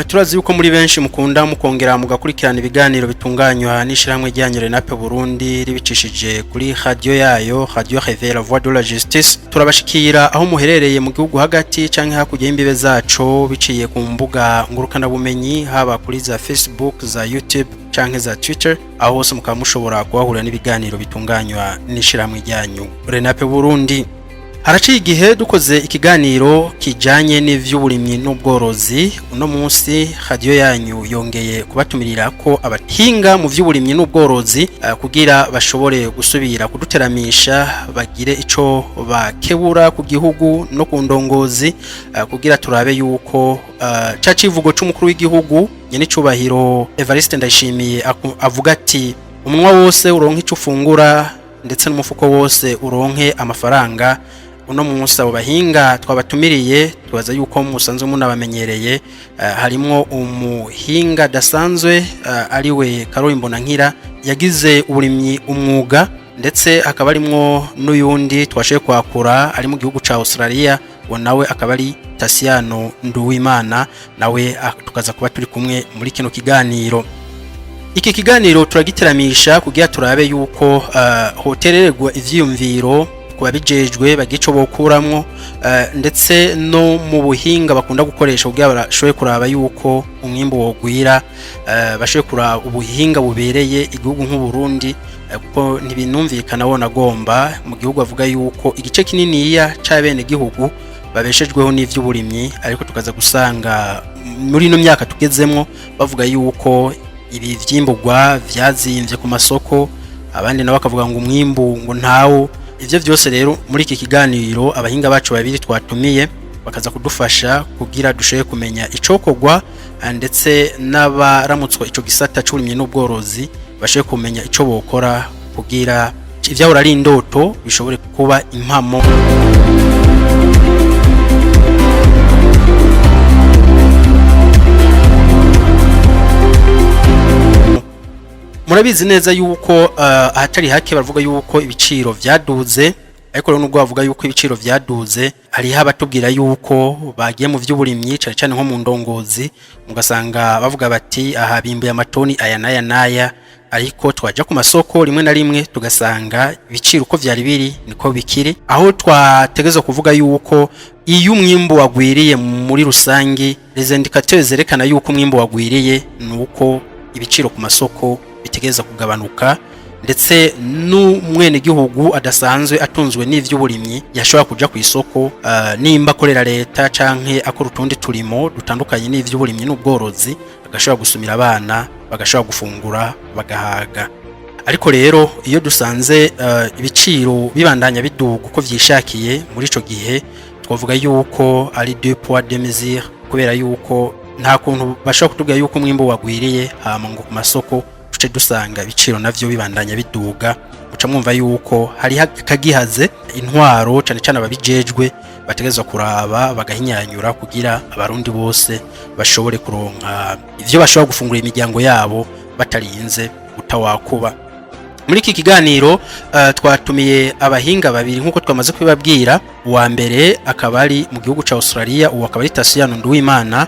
turazi yuko muri benshi mukunda mukongera mugakurikirana ibiganiro bitunganywa n'ishiramwe ryanyu RENAPE-BURUNDI ribicishije kuri radio yayo Radio RÉVEIL la voix de la justice. Turabashikira aho muherereye mu gihugu hagati canke hakurya y'imbibe zaco biciye ku mbuga ngurukana bumenyi haba kuri za Facebook, za YouTube canke za Twitter, aho hose mukaba mushobora kuhahurira n'ibiganiro bitunganywa n'ishiramwe ryanyu RENAPE-BURUNDI. Haraciye igihe dukoze ikiganiro kijanye n'ivy'uburimyi n'ubworozi. Uno munsi radio yanyu yongeye kubatumirira ko abahinga mu vy'uburimyi n'ubworozi kugira bashobore gusubira kuduteramisha bagire ico bakebura ku gihugu no ku ndongozi kugira turabe yuko cacivugo c'umukuru w'igihugu Nyenicubahiro Evariste Ndayishimiye avuga ati umunwa wose uronke ico ufungura ndetse n'umufuko wose uronke amafaranga. Uno munsi abo bahinga twabatumiriye tubaza yuko musanzwe munabamenyereye harimo umuhinga dasanzwe ariwe Karo Imbonankira yagize uburimyi umwuga, ndetse akaba arimwo n'uyundi twashe kwakura ari mu gihugu ca Australia, wo nawe akaba ari Tasiano Nduwimana, nawe tukaza kuba turi kumwe muri kino kiganiro. Iki kiganiro turagiteramisha kugira turabe yuko hoterererwa ivyiyumviro kubabijejwe bagico bokuramwo ndetse no mu buhinga bakunda gukoresha kugira barashoye kuraba yuko umwimbo wogwira, bashoye kuraba ubuhinga bubereye igihugu nk'u Burundi, kuko ntibinumvikana wona gomba mu gihugu avuga yuko igice kininiya c'abene gihugu babeshejweho n'ivy'uburimyi, ariko tukaza gusanga muri no myaka tugezemwo bavuga yuko ibi vyimburwa vyazimvye ku masoko, abandi nabo bakavuga ngo umwimbu ngo ntawo. Ivyo vyose rero muri iki kiganiro abahinga bacu babiri twatumiye bakaza kudufasha kugira dushoye kumenya icokogwa, ndetse n'abaramutswa ico gisata c'uburimyi n'ubworozi bashoye kumenya ico bokora kugira ivyahora ari indoto bishobore kuba impamo. Murabizi neza yuko ahatari hake bavuga yuko ibiciro vyaduze, ariko rero nubwo bavuga yuko ibiciro vyaduze hari abatubwira yuko bagiye mu vy'uburimyi cyane cyane nko mu ndongozi, mugasanga bavuga bati aha bimbuye amatoni aya naya naya, ariko twaja ku masoko rimwe na rimwe tugasanga ibiciro uko vyari biri niko bikiri, aho twategezwe kuvuga yuko iyo umwimbo wagwiriye muri rusangi les indicateurs zerekana yuko umwimbo wagwiriye nuko ibiciro ku masoko bitegeza kugabanuka, ndetse n'umwene gihugu adasanzwe atunzwe n'ivy'uburimyi yashobora kuja ku isoko nimba akorera leta canke akora utundi turimo dutandukanye n'ivy'uburimyi n'ubworozi, agashobora gusumira abana, bagashobora gufungura bagahaga. Ariko rero iyo dusanze ibiciro bibandanya biduga uko vyishakiye muri ico gihe, twavuga yuko ari deux poids deux mesures, kubera yuko nta kuntu bashobora kutubwira yuko umwimbo wagwiriye hama ngo ku masoko tuce dusanga ibiciro navyo bibandanya biduga. Muca mwumva yuko hari kagihaze intwaro cyane cyane ababijejwe bategezwa kuraba bagahinyanyura kugira abarundi bose bashobore kuronka ivyo bashobora gufungura imiryango yabo batarinze gutawakuba. Muri iki kiganiro twatumiye abahinga babiri nkuko twamaze kubibabwira. Uwa mbere akaba ari mu gihugu ca Australia, uwa akaba ari Tasiano Nduwimana,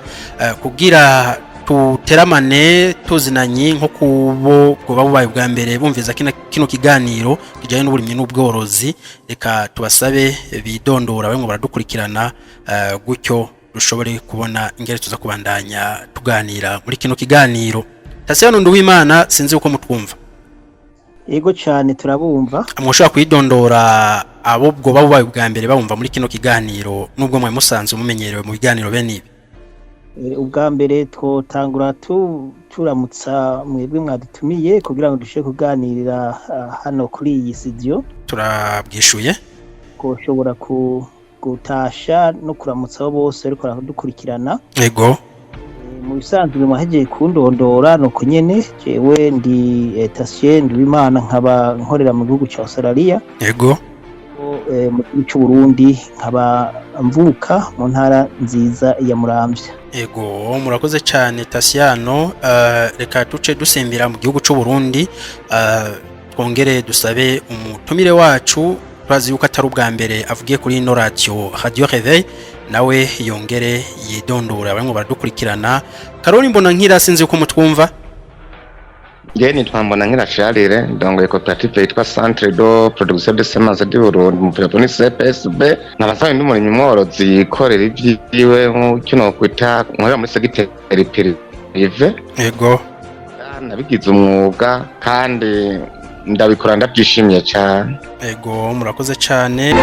kugira tuteramane tuzinanye nko kubo babaye bwa mbere bumviza kino kiganiro kijanye n'uburimyi n'ubworozi. Reka tubasabe bidondora bamwe baradukurikirana gutyo dushobore kubona ingere tuza kubandanya tuganira muri kino kiganiro. Tasiano Nduwimana, sinzi uko mutwumva. Yego cyane turabumva. Amushaka kwidondora abo bwo babaye bwa mbere bumva muri kino kiganiro nubwo mwe musanze mumenyerewe mu biganiro bene ibi. Ubwa mbere twotangura turamutsa mwebwe mwadutumiye kugira ngo dushe kuganirira hano kuri iyi studio. Turabwishuye ko ushobora gutasha no kuramutsa abo bose ariko baradukurikirana. Yego. Mu bisanzwe mwahegeye kundondora nuko nyene jewe ndi Tasiano Nduwimana, nkaba nkorera mu gihugu ca Australia. Yego. Mu gihugu c'u Burundi nkaba mvuka mu ntara nziza ya Muramvya. Yego, murakoze cyane Tasiano. Reka tuce dusembera mu gihugu c'u Burundi, twongere dusabe umutumire wacu. Turazi yuko atari ubwa mbere avugiye kuri ino radio RADIO RÉVEIL, nawe yongere yidondora bamwe baradukurikirana. Karoli mbona nkira sinzi uko mutwumva. Ngeni twambona nkira Charire ndongoye cooperative yitwa Centre de Production de Semences du Burundi mu Peponi CPSB nabasaye ndumurimyi mworozi yikorera ivyiwe nk'uko kwita nkora muri segiteri prive. Yego. Nabigize umwuga kandi ndabikora ndabyishimiye cyane. Yego murakoze cyane.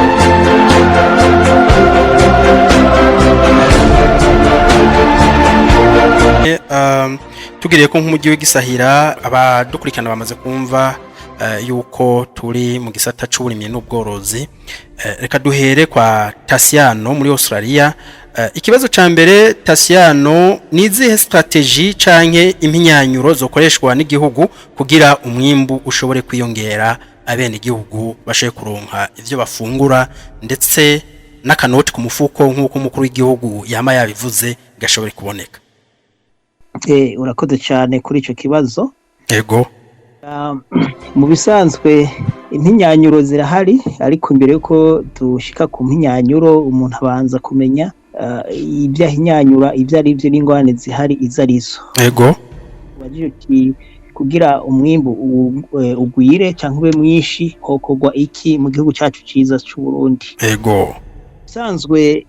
Tugiriye ko nk'umujyi w'igisahira abadukurikirana bamaze kumva yuko turi mu gisata c'uburimyi n'ubworozi. Reka duhere kwa Tasiano muri Australia. Ikibazo ca mbere Tasiano, nizihe strategy canke impinyanyuro zokoreshwa n'igihugu kugira umwimbu ushobore kwiyongera abene igihugu bashe kuronka ivyo bafungura ndetse n'akanoti ku mufuko nk'uko umukuru w'igihugu yama yabivuze gashobore kuboneka? Urakoze cyane kuri ico kibazo. Yego. Mu bisanzwe impinyanyuro zirahari, ariko mbere yuko dushika ku mpinyanyuro umuntu abanza kumenya ibyahinyanyura ibyo ari byo n'ingwane zihari izarizo. Yego. Bagije ki kugira umwimbu ugwire cyangwa ube mwinshi hokorwa iki mu gihugu cyacu ciza cy'u Burundi? Yego. Sanzwe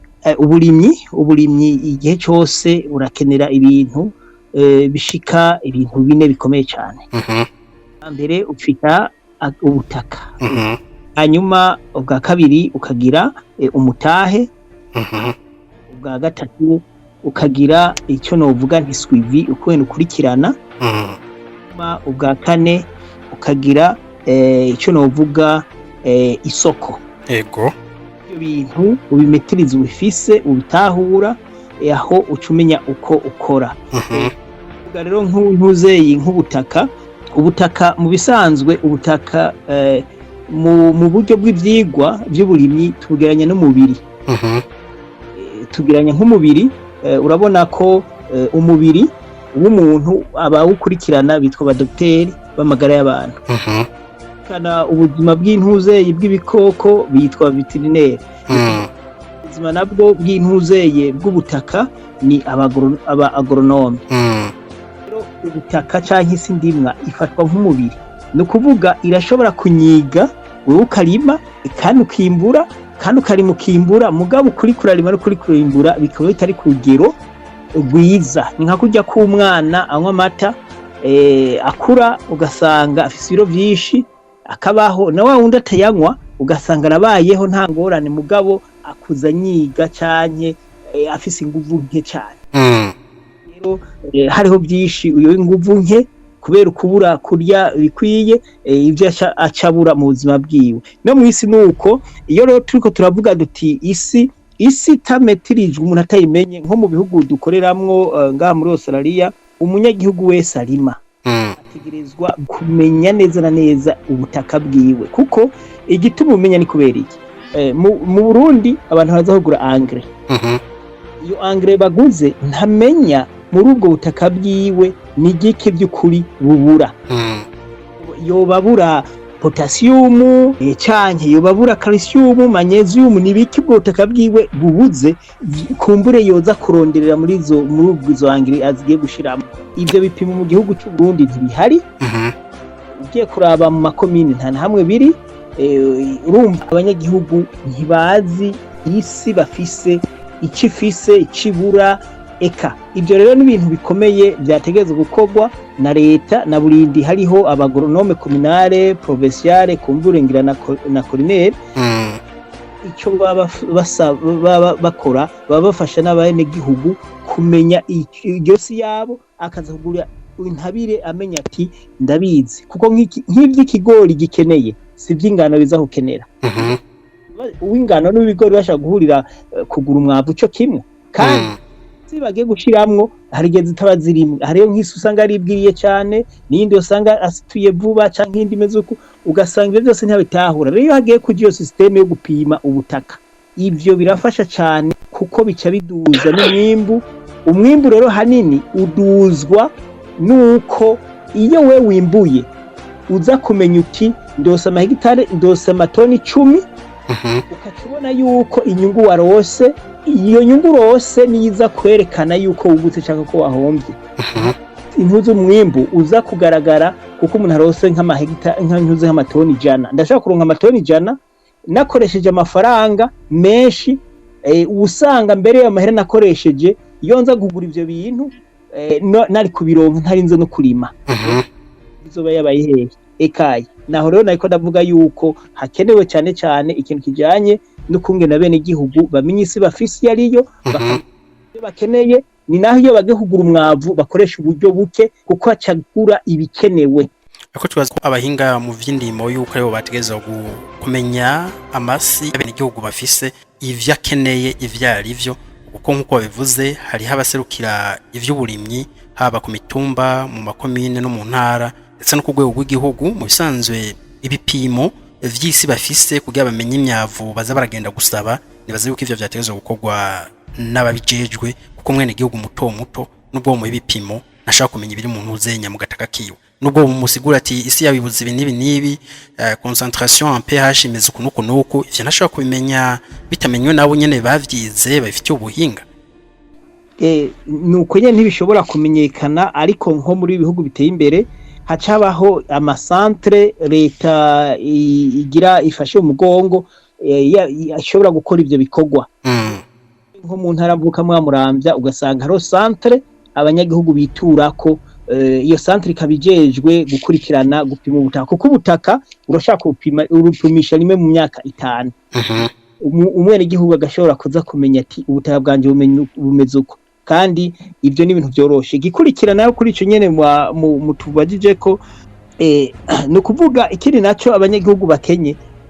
uburimyi igihe cyose urakenera ibintu bishika ibintu bine bikomeye cyane. Mbere ufita ubutaka. Hanyuma ubwa kabiri ukagira umutahe. Ubwa gatatu ukagira icyo novuga nti suivi ukwene ukurikirana. Ubwa kane ukagira icyo novuga isoko. Yego. Ibyo bintu ubimetiriza ubifise ubitahura aho ucumenya uko ukora. Ubwa rero nk'untuzeye nk'ubutaka. Ubutaka mu bisanzwe ubutaka mu buryo bw'ivyigwa by'uburimyi tugeranya n'umubiri. Tugeranya nk'umubiri, urabona ko umubiri w'umuntu abawukurikirana bitwa abadokiteri b'amagara y'abantu. Kana ubuzima bw'intuzeye bw'ibikoko bitwa veterineri. Ubuzima nabwo bw'intuzeye bw'ubutaka ni aba agronome. Ubutaka canke isi ndimwa ifatwa nk'umubiri, no kuvuga irashobora kunyiga wewe ukarima kandi ukimbura kandi ukarima ukimbura, mugabo kuri kurarima no kuri kurimbura bikaba bitari ku rugero rwiza. Ni nka kurya k'umwana anywa amata akura ugasanga afise ibiro vyinshi, akabaho na wa wundi atayanywa ugasanga arabayeho nta ngorane, mugabo akuza nyiga canke afise inguvu nke cyane. Hariho byinshi uyo inguvu nke kubera ukubura kurya bikwiye ibyo acabura mu buzima bwiwe. No mu isi nuko iyo rero turiko turavuga duti isi tametirijwe umuntu atayimenye, nko mu bihugu dukoreramwo ngaha muri Australia, umunyagihugu wese arima ategerezwa kumenya neza na neza ubutaka bwiwe, kuko igituma umenya ni kubera iki. Mu Burundi abantu bazahugura engrais. Iyo engrais baguze ntamenya muri ubwo butaka bwiwe ni gike by'ukuri bubura. Yobabura potassium canke yobabura calcium, magnesium, ni biki ubwo butaka bwiwe bubuze kumbure yoza kuronderera muri ubwo engrais azigiye gushiramo. Ivyo bipimo mu gihugu cy'u Burundi ntibihari. Ugiye kuraba mu makomine nta hamwe biri. Urumva abanyagihugu ntibazi isi bafise ikifise ikibura. Eka ibyo rero n'ibintu bikomeye byategezwe gukorwa na leta na burindi. Hariho abagronome communale provinciale kumvurengira na coordinaire. Icyo bakora bafasha n'abene gihugu kumenya iryo si yabo, akaza kugura intabire amenya ati ndabizi, kuko nk'ivy'ikigori gikeneye si vy'ingano biza kukenera. Uw'ingano n'ibigori bashaka guhurira kugura umwavu cyo kimwe, kandi bagiye gushiramwo harigeze zitaba zirimwe. Hariyo nk'isi usanga aribwiriye cyane, n'indi usanga asituye vuba canke indi mezuko, ugasanga ibyo byose ntabitahura. Rero hagiye kugira iyo systeme yo gupima ubutaka, ivyo birafasha cyane kuko bica biduza n'umwimbu. Umwimbu rero hanini uduzwa nuko iyo we wimbuye uza kumenya uti ndose amahegitare, ndose amatoni 10, ukakibona yuko inyungu warose iyo nyungu rose niza kwerekana yuko wungutse cyangwa ko wahombye. Intuzo mwimbu uza kugaragara kuko umuntu arose nk'amahegita nk'intuze nk'amatoni 100. Ndashaka kuronka amatoni 100 nakoresheje amafaranga menshi, usanga mbere ya mahera nakoresheje iyo nza kugura ivyo bintu nari kubironka ntarinze no kurima. Bizoba yabaye hehe ekaye. Naho rero nako ndavuga yuko hakenewe cyane cyane ikintu kijanye no kungena bene igihugu bamenye isi bafisi yariyo bakeneye, ni naho iyo bagiye kugura umwavu bakoresha uburyo buke kuko acagura ibikenewe. Ako twaza ko abahinga mu vy'indimo yuko aribo bategeza kumenya amasi abene igihugu bafise ivyo akeneye ivyari vyo, kuko nkuko babivuze hari habaserukira ivy'uburimyi haba ku mitumba mu makomine no mu ntara ndetse no ku rwego rw'igihugu. Mu bisanzwe ibipimo vy'isi bafise kugira bamenye imyavu baza baragenda gusaba, nibaze yuko ivyo vyategezwe gukorwa n'ababijejwe, kuko mwene igihugu muto muto nubwo mu ibipimo nashaka kumenya ibiri mu ntuzenya mu gataka kiwe, nubwo musigura ati isi yabibuze ibi nibi concentration en pH imeze kunuko ivyo nashaka kubimenya bitamenywe nabo nyene bavyize babifitiye ubuhinga. Nuko nyene ntibishobora kumenyekana, ariko nko muri ibihugu biteye imbere hacabaho amasantre leta igira ifashe umugongo ashobora gukora ivyo bikorwa. Nko mu ntara mvuka Muramvya ugasanga haro santre abanyagihugu biturako, iyo santre ikabijejwe gukurikirana gupima ubutaka, kuko ubutaka urashaka urupimisha rimwe mu myaka 5. Umwene igihugu agashobora kuza kumenya ati ubutaka bwanje bumeze uko, kandi ibyo ni ibintu byoroshe. Gikurikirana kuri ico nyene mutubajije ko no kuvuga ikiri naco abanyagihugu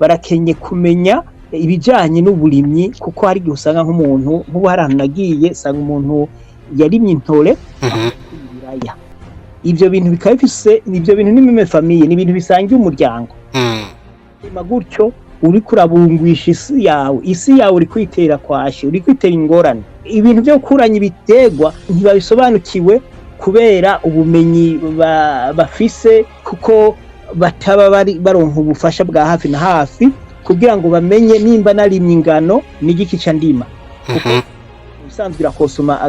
barakenye kumenya ibijanye n'uburimyi, kuko hari gihe usanga nk'umuntu nk'ubu harano nagiye sanga umuntu yarimye intore ibiraya. Ivyo bintu bikaba bifise ivyo bintu ni meme famille, ni ibintu bisangiye umuryango. Gutyo uri kurabungwisha isi yawe uri kwitera kwashi, uri kwitera ingorane. Ibintu byo kuranya ibitegwa ntibabisobanukiwe kubera ubumenyi bafise, kuko bataba baronka ubufasha bwa hafi na hafi kugira ngo bamenye nimba narimye ingano n'igiki ca ndima. Usanzwe irakosoma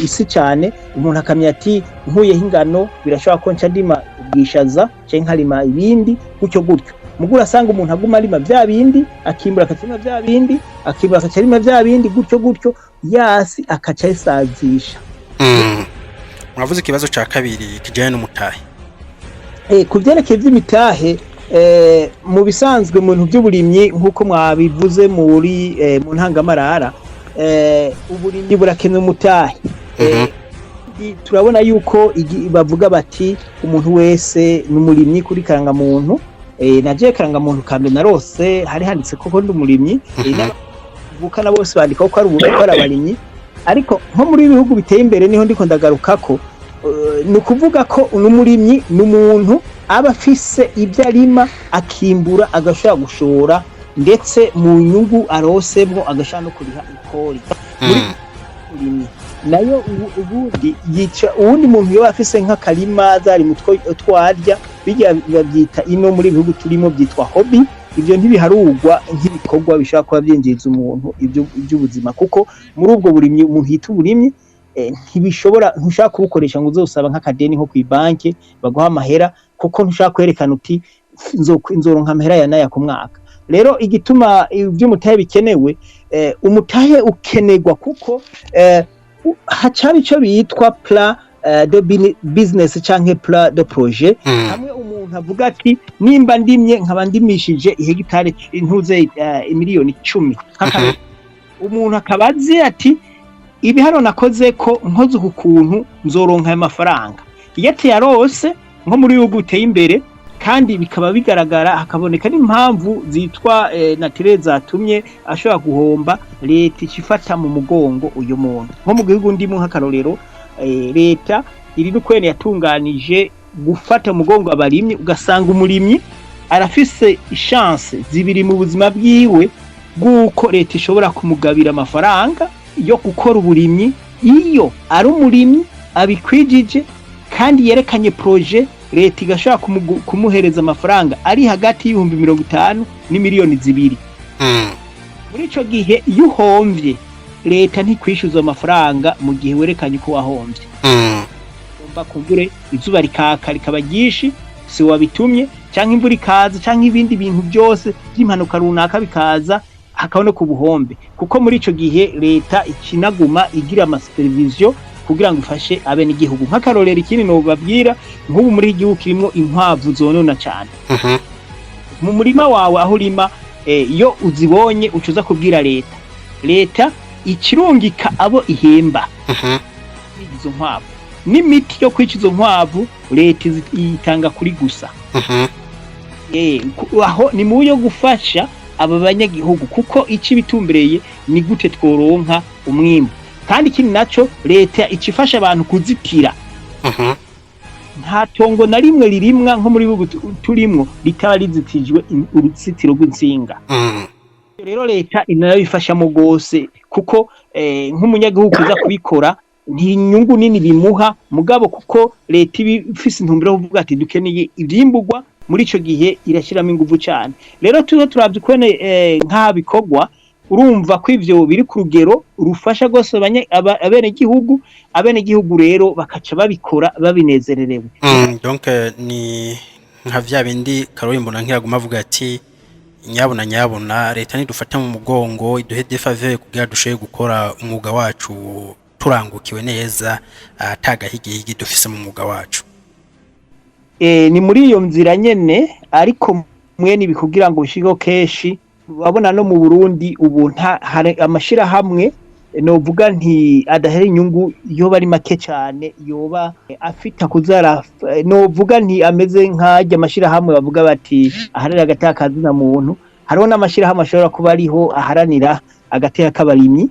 isi cyane, umuntu akamya ati nkuye ingano birashobora ko nca ndima ubwishaza cye nkarima ibindi gutyo. Mugura asanga umuntu aguma arima vya bindi akimbura akatima vya bindi akimbura akacarima vya bindi gutyo yasi akaca isazisha. Mwavuze ikibazo ca kabiri kijanye n'umutahe. Kuvyerekeye vy'imitahe, mu bisanzwe mu bintu by'uburimyi nkuko mwabivuze muri mu ntangamarara, uburimyi burakeneye umutahe. Turabona yuko bavuga bati umuntu wese n'umurimyi kuri karanga muntu. Naje karanga muntu kambe narose hari handitse koko ndi umurimyi, bukana bose bandika ko ari abarimyi. Ariko nko muri ibihugu biteye imbere niho ndiko ndagaruka ko ni ukuvuga ko n'umurimyi n'umuntu aba afise ibyo arima akimbura agashobora gushora, ndetse mu nyungu arosemwo agashobora no kuriha ikori. Muri nayo ubundi yica uwundi muntu yo afise nk'akarima zari mutwo twarya babyita ino muri bihugu turimo byitwa hobby. Ibyo ntibiharugwa nk'ibikorwa bishaka kuba byinjiza umuntu iby'ubuzima, kuko muri ubwo burimyi umuntu hita uburimyi ntushaka kubukoresha ngo uzosaba nk'akadeni nko ku banki baguha amahera, kuko ntushaka kwerekana uti nzoronka amahera ya naya ku mwaka. Rero igituma iby'umutahe bikenewe, umutahe ukenegwa kuko hacari ico bitwa plan de business canke plan de projet. Hamwe umuntu avuga ati nimba ndimye nkaba ndimishije ihegitare intuze miliyoni 10, umuntu akabazi ati ibi hano nakoze ko nkoze ku kuntu nzoronka aya mafaranga. Yete yarose nko muri bihugu biteye imbere, kandi bikaba bigaragara hakaboneka n'impamvu zitwa naturel zatumye ashobora guhomba, leta ikifata mu mugongo uyu muntu. Nko mu gihugu ndimo nk'akarorero, leta iri n'ukwene yatunganije gufata mugongo abarimyi, ugasanga umurimyi arafise chance zibiri mu buzima bwiwe bw'uko leta ishobora kumugabira amafaranga yo gukora uburimyi iyo ari umurimyi abikwijije kandi yerekanye projet, leta igashaka kumuhereza amafaranga ari hagati y'ibihumbi 50 n'imiliyoni 2. Muri ico gihe iyo uhomvye leta ntikwishyuza amafaranga mu gihe werekanye ko wahombye ugomba kumbure izuba rikaka rikaba ryinshi si wabitumye cyangwa imvura ikaza cyangwa ibindi bintu byose by'impanuka runaka bikaza hakaba no ku buhombe kuko muri ico gihe leta ikinaguma igira amaserivisiyo kugira ngo ifashe abenegihugu nk'akarorero ikindi no babwira nk'ubu muri igihugu kirimo inkwavu zonona cyane mu murima wawe aho urima iyo uzibonye ucuza kubwira leta ikirungika abo ihemba izo nkwavu n'imiti yo kwica izo nkwavu leta itanga kuri gusa aho ni mu yo gufasha aba banyagihugu kuko ici bitumbereye ni gute tworonka umwimbo kandi ikindi naco leta icifasha abantu kuzitira nta tongo na rimwe ririmwa nko muri bubu turimwo ritaba rizitijwe uruzitiro rw'insinga rero leta inabifashamo gose kuko nk'umunyagihugu uza kubikora ntinyungu nini bimuha mugabo kuko leta ibifise intumbero yo kuvuga ati dukeneye ivyimburwa muri ico gihe irashiramo ingufu cyane rero tuzo turavyukone nk'abikogwa urumva ko ivyo biri ku rugero rufasha gose abenegihugu rero bakaca babikora babinezererewe donc ni nka vya bindi Karoli mbona nkiraguma avuga ati nyabona leta nidufata mu mugongo iduhe defaveur kugira dushoye gukora umwuga wacu turangukiwe neza atagahigihigi dufise mu mwuga wacu ni muri iyo nzira nyene ariko mwene bikugira ngo ushigo keshi babona no mu Burundi ubu hari amashira hamwe novuga nti adahera inyungu yo bari make cyane yoba afita kuzara novuga nti ameze nkajya amashira hamwe bavuga bati aharira agatakazi na muntu hariho n'amashira hamwe ashobora kuba ariho aharanira agateka kabarimyi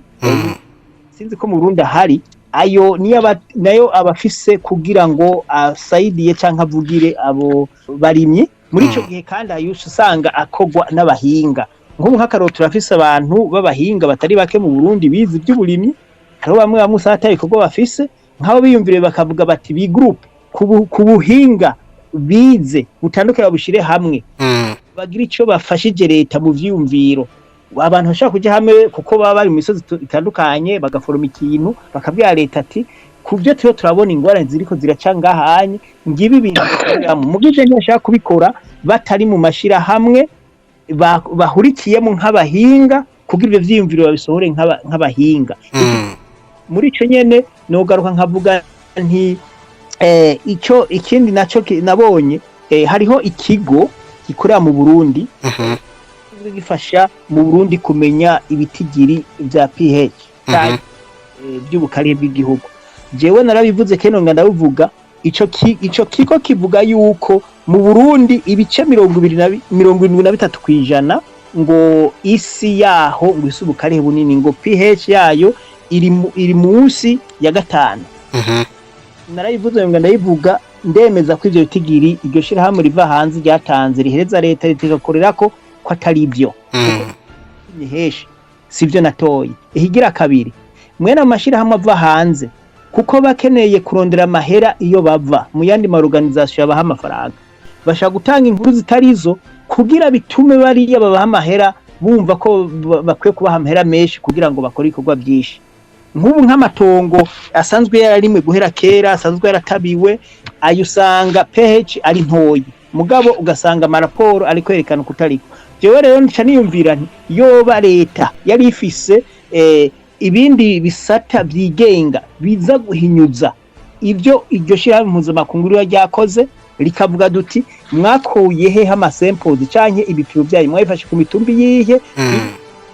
sinzi ko mu Burundi hari ayo nayo abafise kugira ngo asaidiye canke avugire abo barimye muri ico gihe kandi ayusha usanga akogwa n'abahinga nk'ubu nk'akaroro turafise abantu b'abahinga batari bake mu Burundi bizi by'uburimyi hariho bamwe bamusata ibikorwa bafise nk'abo biyumvire bakavuga bati bi group ku buhinga bize butandukanye babushire hamwe bagira ico bafashije leta mu vyumviro abantu bashaka kujya hamwe kuko baba bari mu misozi itandukanye bagaforoma ikintu bakabwira leta ati kuvyo tuyo turabona ingorane ziriko ziracangahanye ngibi ibintu mu gihe ntashaka kubikora batari mu mashira hamwe bahurikiyemo nk'abahinga kugira ibyo vyiyumviro babisohore nk'abahinga muri ico nyene nogaruka nkavuga nti ico ikindi naco nabonye hariho ikigo gikorera mu Burundi gifasha mu Burundi kumenya ibitigiri vya pH by'ubukarire bw'igihugu jewe narabivuze keno ndabivuga ico kigo kivuga yuko mu Burundi ibice 73% ngo isi yaho ngo isubukarire bunini ngo pH yayo iri munsi ya 5 narabivuze ngo ndayivuga ndemeza ko ivyo bitigiri iryo shira hamwe riva hanze ryatanze rihereza leta ritigakorera ko atari byo niheshi sivyo natoye ihigira kabiri mwene amashira hamwe ava hanze kuko bakeneye kurondera amahera iyo bava mu yandi ma organisation yabaha amafaranga bashaka gutanga inkuru zitarizo kugira bitume bari yabaha amahera bumva ko bakwiye kubaha amahera menshi kugira ngo bakore ikorwa byinshi nk'ubu nk'amatongo asanzwe yararimwe guhera kera asanzwe yaratabiwe ayusanga pH ari ntoyi mugabo ugasanga amaraporo ari kwerekana kutariko jewe rero nca niyumvira nti yoba leta yari ifise ibindi bisata byigenga biza guhinyuza ibyo iryo shira mpuzamakungu ryakoze rikavuga duti mwakoye he amasamples canke ibipimo byayo mwayifashe ku mitumbi yihe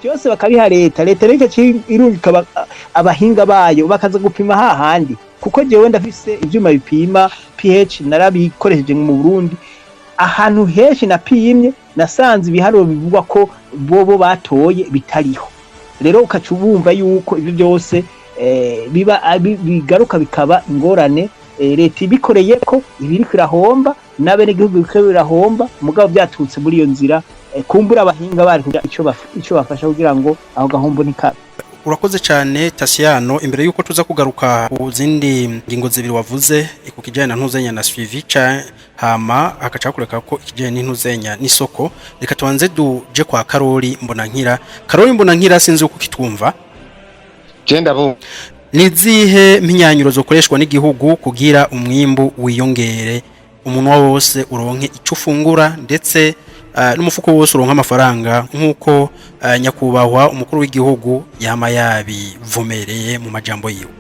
byose bakabiha leta rero irungika abahinga bayo bakaza gupima hahandi kuko jewe ndafise ivyuma bipima pH narabikoresheje mu Burundi ahantu henshi napimye nasanze ibiharuro bivugwa ko bobo batoye bitariho rero ukacubumva yuko ibyo byose bigaruka bikaba ingorane leta ibikoreye ko ibiri kirahomba n'abenegihugu bikabirahomba mugabo byatutse muri iyo nzira kumbura abahinga bari kugira ico bafasha kugira ngo aho gahombo nikabe urakoze cyane Tasiyano imbere yuko tuza kugaruka uzindi ngingo zibiri wavuze ikukijana na ntuzenya na suivi cha hama akaca kureka ko ikijana n'intuzenya n'isoko reka tubanze duje kwa Karoli mbona nkira sinzi uko kitwumva genda bo nizihe mpinyanyuro zokoreshwa n'igihugu kugira umwimbu wiyongere umunwa wose uronke icyo ufungura ndetse n'umufuko wose uronka amafaranga nk'uko nyakubahwa umukuru w'igihugu yama yabivumereye mu majambo yiwe.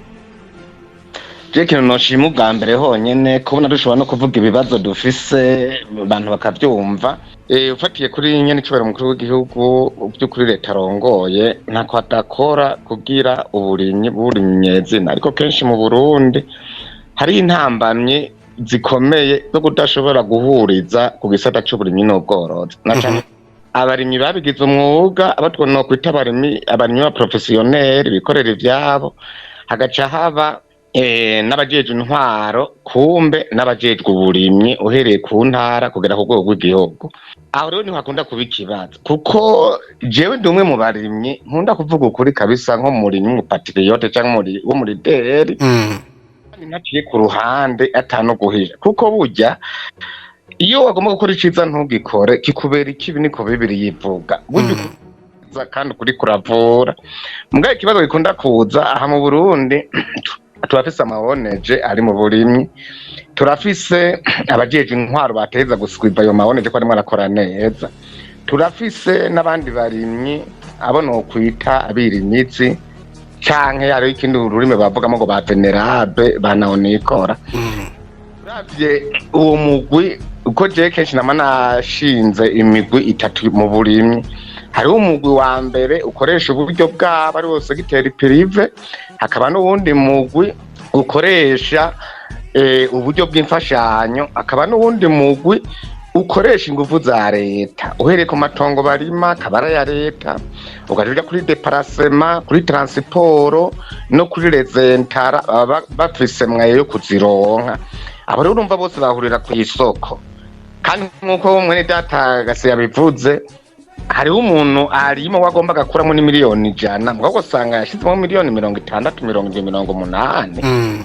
Jekino noshima ubwa mbere honyene kubona dushobora no kuvuga ibibazo dufise abantu bakavyumva ufatiye kuri Nyenicubahiro umukuru w'igihugu by'ukuri leta arongoye ntako adakora kugira uburimyi nyezina ariko kenshi mu Burundi hari intambamye zikomeye zo kudashobora guhuriza ku gisata cy'uburimyi n'ubworozi nacane abarimyi babigize umwuga abatwono kwita abarimyi ba professionnel bikorera ivyabo hagaca haba n'abajejwe intwaro kumbe n'abajejwe uburimyi uhereye ku ntara kugera ku rwego rw'igihugu. Aho rero ntihakunda kuba ikibazo kuko jewe ndi umwe mu barimyi nkunda kuvuga ukuri kabisa nko muri patriote cyangwa wo muri deri ntaciye ku ruhande atano guhisha kuko burya iyo wagomba gukora iciza ntugikore kikubera ikibi niko bibiri yivuga burya kandi kuri kuravura mugaye ikibazo gikunda kuza aha mu Burundi turafise amaboneje ari mu burimyi turafise abajeje intwaro bateza guswiva ayo maboneje ko arimo arakora neza turafise n'abandi barimyi abo no kwita abirimitsi canke ari ikindi ururimi bavugamo ngo ba venerable banaonikora uravye uwo mugwi uko je kenshi nashinze imigwi itatu mu burimyi hariho umugwi wa mbere ukoresha uburyo bwabo ari wose gitera prive hakaba n'uwundi mugwi ukoresha uburyo bw'imfashanyo hakaba n'uwundi mugwi ukoresha ingufu za leta uhereye ku matongo barima kabara ya leta ugaje kuri déplacement kuri transport no kuri rezentara bafise mwaye yo kuzironka abo rero urumva bose bahurira ku isoko kandi nkuko mwene data gase yabivuze hariho umuntu arimo wagomba gakuramo ni miliyoni 100 mugabo usanga yashizemo miliyoni 60 80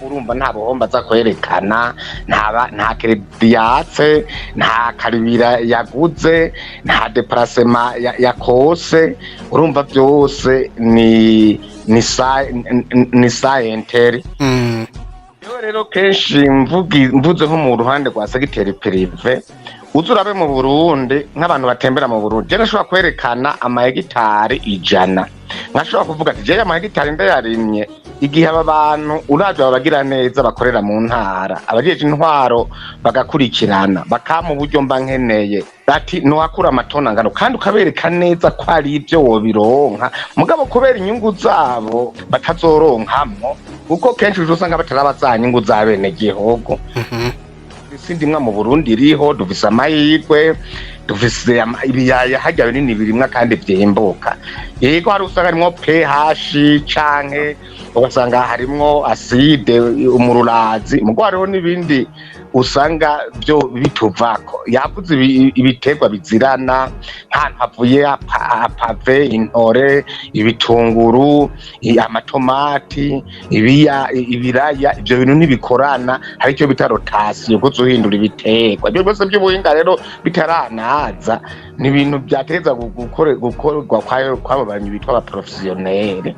urumva nta bohomba za kwerekana nta credit yatse nta karibira yaguze nta déplacement yakose urumva byose ni scientific rero kenshi mvuze nko mu ruhande rwa segiteri prive uzurabe mu Burundi nk'abantu batembera mu Burundi je nashobora kwerekana amahegitari 100 nkashobora kuvuga ati je amahegitari ndayarimye igihe aba bantu uraje babagira neza bakorera mu ntara abajeje intwaro bagakurikirana bakama uburyo mba nkeneye ati no akura amatona ngano kandi ukabereka neza ko ari ibyo wobironka mugabo kubera inyungu zabo batazoronkamwo kuko kenshi usanga batarabazanye inyungu zabene gihugu sindimwa mu Burundi iriho dufise amahirwe dufise ibiyaya hajya binini birimwa kandi vyimbuka yego hari usanga harimo pH canke ugasanga harimo acide umururazi mugo hariho nibindi usanga byo bituvako yavuze ibiterwa bizirana ntantu havuye apave intore ibitunguru amatomati ibiraya ibyo bintu nibikorana hari cyo bita rotation yo kuzohindura ibiterwa byo byose by'ubuhinga rero bitaranaza ni ibintu byateza gukorerwa kwabo banyu bitwa aba professionnel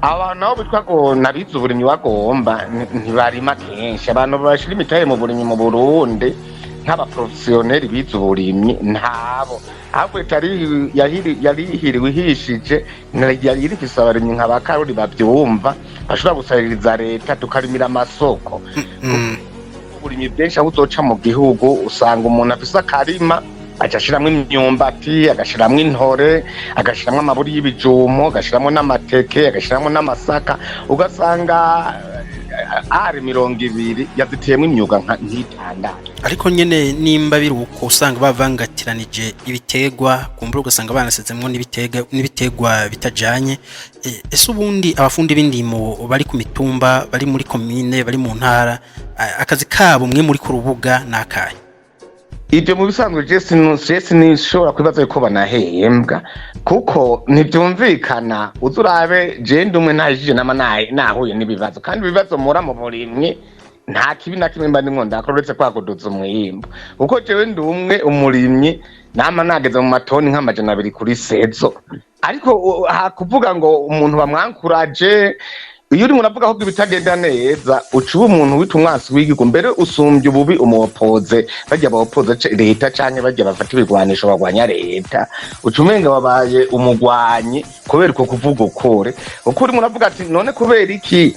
abantu nabo bitwa ko nabize uburimyi bagomba ntibarima kenshi abantu bashira imitahe mu burimyi mu Burundi nk'aba professionnel bize uburimyi ntabo ahubwo yarihiriwe ihishije yari ifise abarimyi nk'abakarori bavyumva bashobora gusaririza leta tukarimira amasoko uburimyi bwinshi aho uzoca mu gihugu usanga umuntu afise akarima agashiramo imyumbati agashiramo intore agashiramo amaburi y'ibijumo agashiramo n'amateke agashiramo n'amasaka ugasanga ari 200 yaziteyemo imyuga nk'itandatu ariko nyene nimba biruko usanga bavangatiranije ibitegwa kumbura ugasanga banasezemmo n'ibitegwa bitajanye ese ubundi abafundi b'indimo bari ku mitumba bari muri commune bari mu ntara akazi kabo mwe muri ku rubuga nakaye ibyo mu bisanzwe Jesse nishobora kwibaza ko banahembwa kuko ntibyumvikana uzurabe je ndumwe ntajije nahuye n'ibibazo kandi ibibazo mura mu burimyi nta kibi na kimwe mba ndimwo ndakoretse kwakuduza umwimbo kuko jewe ndi umwe umurimyi nama nageze mu matoni nk'amajana 2 kuri sezo ariko hakuvuga ngo umuntu bamwankuraje iyo uri muravuga ko bitagenda neza ucuba umuntu wita umwasi w'igihugu mbere usumbye ububi umupoze bajya bapoze leta canke bajya bafata ibigwanisho bagwanya leta ucumenga babaye umugwanyi kubera uko kuvuga ukore uko uri muravuga ati none kubera iki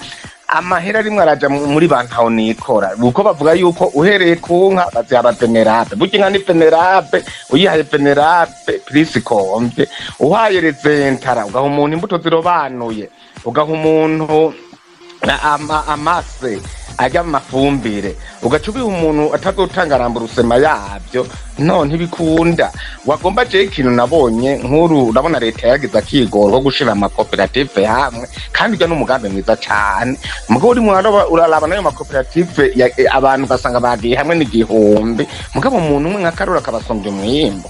amahera rimwe araja muri bantaho nikora uko bavuga yuko uhereye ku nka bazaba penerabe burya inka ni penerabe uyihaye penerabe plus kombe uhaye rezentara ugaha umuntu imbuto zirobanuye ugaha umuntu amase ajya amafumbire ugacubiha umuntu atazotanga ramburusema yabyo no ntibikunda wagomba je ikintu nabonye nkuru urabona leta yagize akigoro ko gushira amakoperative hamwe kandi ujya n'umugambi mwiza cyane mugabo uri uraraba nayo makoperative abantu basanga bagiye hamwe n'igihumbi mugabo umuntu umwe nka karura kabasombye umwimbo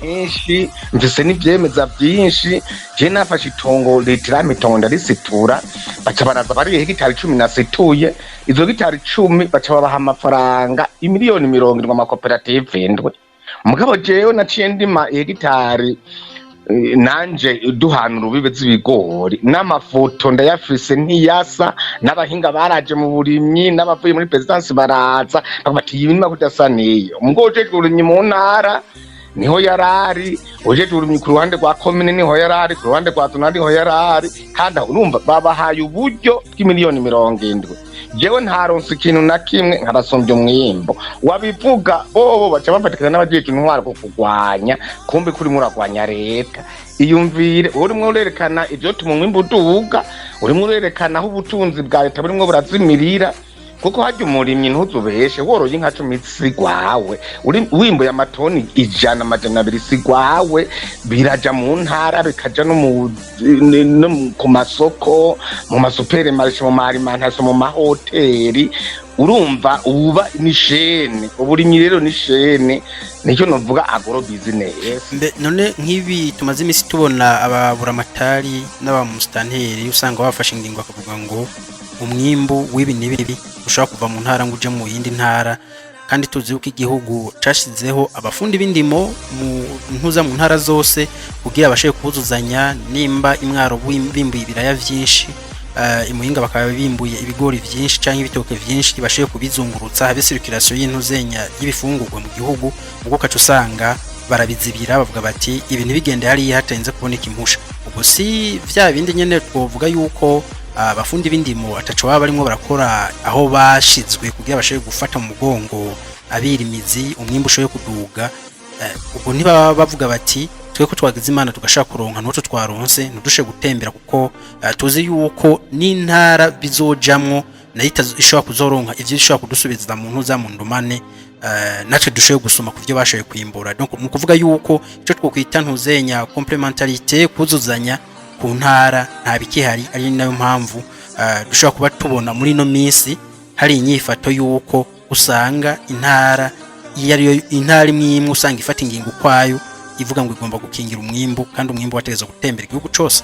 enshi mvise n'ivyemeza byinshi je nafashe itongo litirame itongo ndarisitura baca baraza bari hegitari 10 nasituye izo hegitari 10 baca babaha amafaranga imiliyoni 70 amakoperative ndwe mugabo jewe naciye ndima hegitari nanje duhana urubibe z'ibigori n'amafoto ndayafise ntiyasa n'abahinga baraje mu burimyi n'abavuye muri presidence baraza bati ibintu kudasa niyo mugoje uburimyi mu ntara niho yarari ujeje urimye ku ruhande rwa commune niho yarari ku ruhande rwa zona niho yarari kandi urumva babahaye uburyo bw'imiliyoni 70 jewe ntaronse ikintu na kimwe nkarasombye umwimbo wabivuga bobo baca bafatikana n'abajeje intwara ko kugwanya kumbe kuri muragwanya leta iyumvire urimo urerekana ivyo tuma umwimbo uduga urimo urerekana aho ubutunzi bwa leta burimo burazimirira kuko hajya umurimyi ntuzubeshe woroye inka 10 sigwawe wimbo ya matoni 100 sigwawe biraja mu ntara bikaja no ku masoko mu masupere marishe mu marimantaso mu mahoteli urumva uba ni shene uburimyi rero ni shene nicyo novuga agro business none nk'ibi tumaze imisi tubona ababuramatari n'abamustanteri usanga bafashe ingingo akavuga ngo umwimbu w'ibi nibibi ushaka kuva mu ntara ngo uje mu yindi ntara kandi tuzi uko igihugu cashizeho abafundi b'indimo mu ntuza mu ntara zose kugira abashe kubuzuzanya nimba imwaro bimbuye ibiraya vyinshi imuhinga bakaba bimbuye ibigori vyinshi canke ibitoke vyinshi bashe kubizungurutsa habe circulation y'intuzenya y'ibifungurwa mu gihugu ubwo kacu usanga barabizibira bavuga bati ibi ntibigende hari hatenze kuboneka impusha ubwo si vya bindi nyene twovuga yuko abafundi b'indimo ataco baba barimo barakora aho bashizwe kugira bashoye gufata mu mugongo abirimizi umwimbo ushoye kuduga ubwo niba bavuga bati twe ko twagize imana tugashaka kuronka n'uco twaronse ntudushe gutembera kuko tuzi yuko n'intara bizojamwo nahita ishobora kuzoronka ivyo ishobora kudusubiza mu ntuza mu ndumane natwe dushoye gusoma kuvyo bashoye kwimbura donc mu kuvuga yuko ico twokwita ntuzenya complementarité kuzuzanya ku ntara nta bikihari ari nayo mpamvu dushobora kuba tubona muri no minsi hari inyifato yuko usanga intara iyo intara imwe usanga ifata ingingo kwayo ivuga ngo igomba gukingira umwimbo kandi umwimbo wategeza gutembera igihugu cyose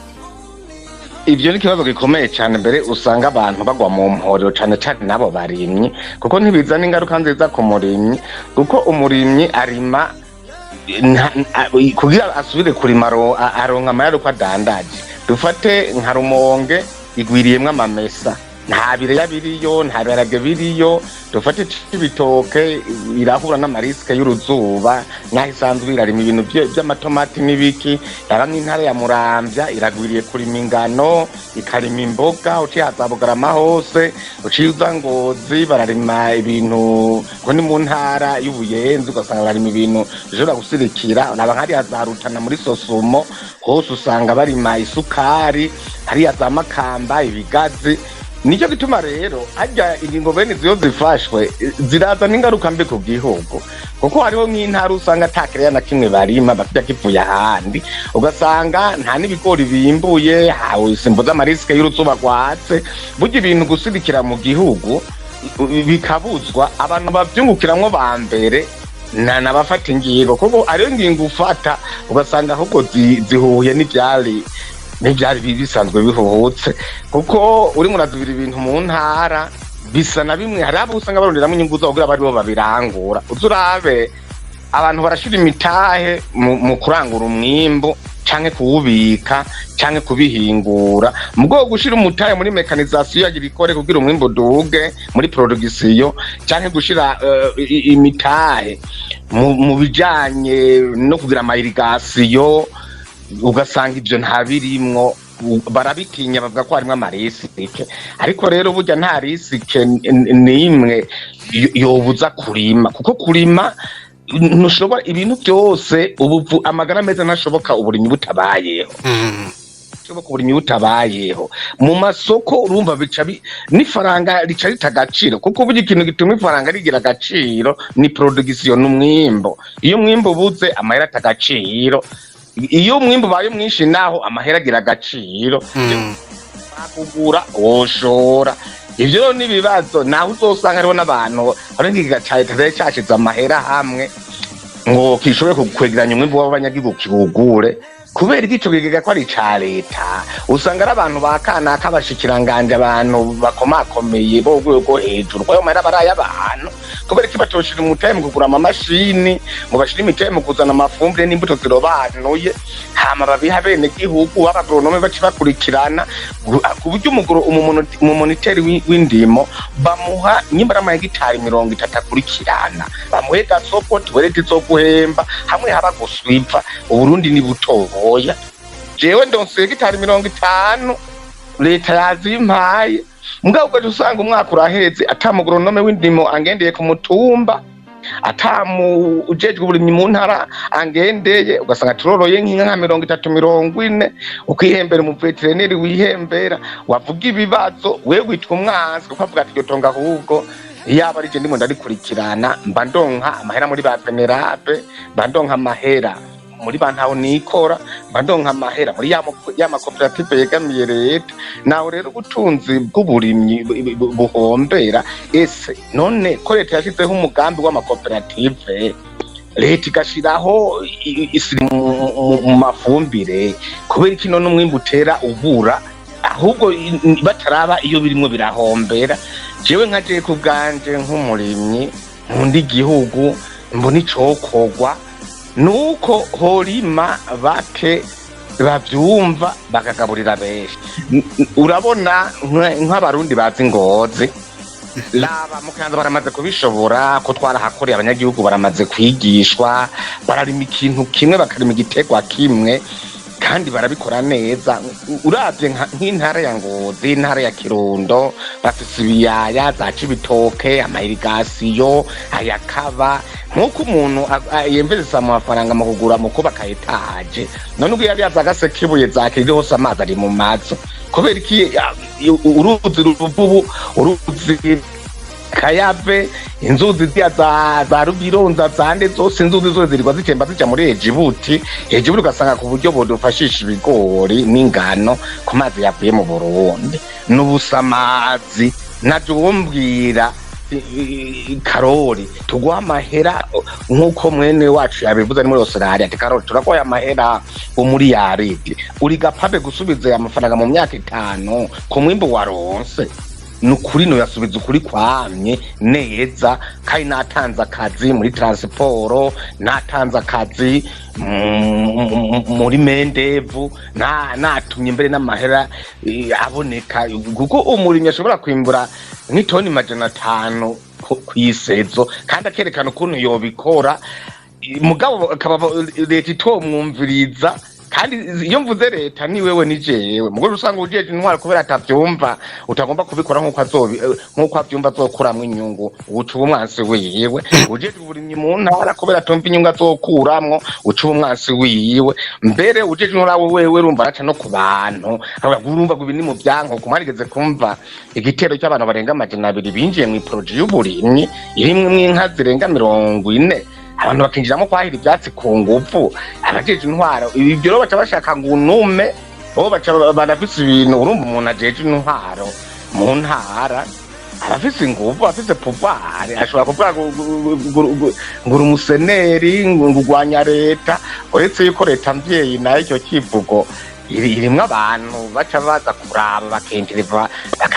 ivyo ni kibazo gikomeye cyane mbere usanga abantu bagwa mu mporero cyane cyane nabo barimye kuko ntibizana ingaruka nziza ku murimyi kuko umurimyi arima kugira asubire kurima aronka amayaro ko adandaje dufate nka Rumonge igwiriyemwe amamesa nta bireya biriyo nta biharage biriyo dufate ibitoke irahura n'amariske y'uruzuba nahisanzwe irarima ibintu by'amatomati n'ibiki yaramwe intara ya Muramvya iragwiriye kurima ingano ikarima imboga uci hazabugarama hose uciza Ngozi bararima ibintu ko ni mu ntara y'Ubuyenzi ugasanga barima ibintu bishobora gusirikira naba nkari hazarutana muri Sosumo hose usanga barima isukari hari za Makamba ibigazi nicyo gituma rero ajya ingingo bene ziyo zifashwe ziraza n'ingaruka mbi ku gihugu kuko hariho nk'intara usanga atakereya na kimwe barima bafite kivuye ahandi ugasanga nta n'ibigori bimbuye hawe simbuza amariske y'uruzuba rwatse burya ibintu gusirikira mu gihugu bikabuzwa abantu bavyungukiramwo bambere nabafata ingingo kuko ariyo ngingo ufata ugasanga ahubwo zihuye n'ivyari bisanzwe bihuhutse kuko uri murazubira ibintu mu ntara bisa na bimwe hari abo usanga baronderamo inyungu zo kugira bari bo babirangura uzurabe abantu barashira imitahe mu kurangura umwimbo canke kuwubika canke kubihingura mugo gushira umutahe muri mekanisation yagira ikore kugira umwimbo duge muri production canke gushira imitahe mu bijanye no kugira ama irrigation ugasanga ivyo ntabirimwo barabitinya bavuga ko harimo amarisike ariko rero burya nta risike n'imwe yobuza kurima kuko kurima ntushobora ibintu byose ubu amagara meza ntashoboka uburimyi butabayeho uburimyi butabayeho mu masoko urumva bica n'ifaranga rica rita agaciro kuko burya ikintu gituma ifaranga rigira agaciro ni production n'umwimbo iyo umwimbo buze amahera ata agaciro iyo umwimbo baye mwinshi naho amahera agira agaciro bakugura woshora ivyo nibibazo naho uzosanga hariho n'abantu arengiga cyane cyashize amahera hamwe ngo kishobore kukwegeranya umwimbo w'abanyagihugu kibugure kubera igico gigega ko ari ca leta usanga ari abantu bakana kabashikiranganje abantu bakomakomeye bo rwego hejuru kwa mahera baraye abantu kubera kibatoshira umutaye mu kugura ama mashini ngo bashira imitaye mu kuzana amafumbire n'imbuto zirobanuye hama babiha bene gihugu abagronome baci bakurikirana kuburyo umuniteri w'indimo bamuha nyimbara ama hegitari 30 akurikirana bamuhe gasoko tuwerete zo guhemba hamwe haba guswipa uburundi ni butoboya jewe ndonse hegitari 50 leta yazimpaye mugabo usanga umwaka uraheze atamugronome w'indimo angendeye ku mutumba atamu ujejwe uburimyi mu ntara angendeye ugasanga turoroye nk'inka 30-40 ukihembera mu veterineri wihembera wavuga ibibazo wewe witwa umwanzi ukavuga ati yotonga ahubwo yaba ari je ndimo ndarikurikirana mba ndonka amahera muri ba RENAPE mba ndonka amahera muri bantaho nikora bandonka amahera muri ya makoperative yegamiye leta naho rero ubutunzi bw'uburimyi buhombera ese none ko leta yashizeho umugambi w'amakoperative leta igashiraho mu mafumbire kubera iki none umwimbu utera ubura ahubwo bataraba iyo birimo birahombera jewe nkaje ku bwanje nk'umurimyi nkundi gihugu mbona icokogwa nuko horima bake bavyumva bakagaburira benshi urabona nk'abarundi bazi Ngozi laba mukanza baramaze kubishobora ko twarahakoreye abanyagihugu baramaze kwigishwa bararima ikintu kimwe bakarima igitegwa kimwe kandi barabikora neza uravye nk'intara ya Ngozi intara ya Kirundo bafise ibiyaya za Cibitoke ama irrigation ayakaba nkuko umuntu yemveza mu mafaranga mu kugura mu kubaka etaje none ubwo yari yazagase kibuye zakiri hose amazi ari mu mazo kubera iki uruzi ruvubu uruzi Kayave inzuzi za Rubironza zande zose inzuzi zose zirwa zitemba zija muri Ejibuti ugasanga ku buryo bodufashisha ibigori n'ingano ku mazi yavuye mu Burundi n'ubusamazi najumbwira Karori tugwa amahera nkuko mwene wacu yabivuze ni muri Australia ati Karori turakoya amahera muri yaridi uri gapabe gusubiza amafaranga mu myaka 5 ku mwimbo waronse nukuri no yasubiza ukuri kwamye neza kandi natanze akazi muri transport natanze akazi muri mendevu natumye mbere n'amahera aboneka kuko umurimyi ashobora kwimbura nk'itoni 500 kwisezo kandi akerekana ukuntu yobikora mugabo akaba leta itomwumviriza kandi iyo mvuze leta ni wewe ni jewe mugo usanga ujeje intwara kubera atavyumva utagomba kubikora nkuko avyumva azokuramwe inyungu uca umwansi wiwe ujeje uburimyi mu ntara kubera atumva inyungu azokuramwo uca umwansi wiwe mbere ujeje intwara wewe urumva aca no ku bantu urumva ngo ibini mu byanko kumarigeze kumva igitero cy'abantu barenga 200 binjiye mu project y'uburimyi irimwe mw'inka zirenga 40 abantu bakinjiramo kwahira ibyatsi ku ngufu abajeje intwaro ibyo rero baca bashaka ngo unume bo baca barafise ibintu urumva umuntu ajeje intwaro mu ntara arafise ingufu afise pouvoir ashobora kuvuga ngura umuseneri ngurwanya leta uretse yuko leta mvyeyi nayo icyo kivugo irimwe abantu baca baza kuraba bakenjereva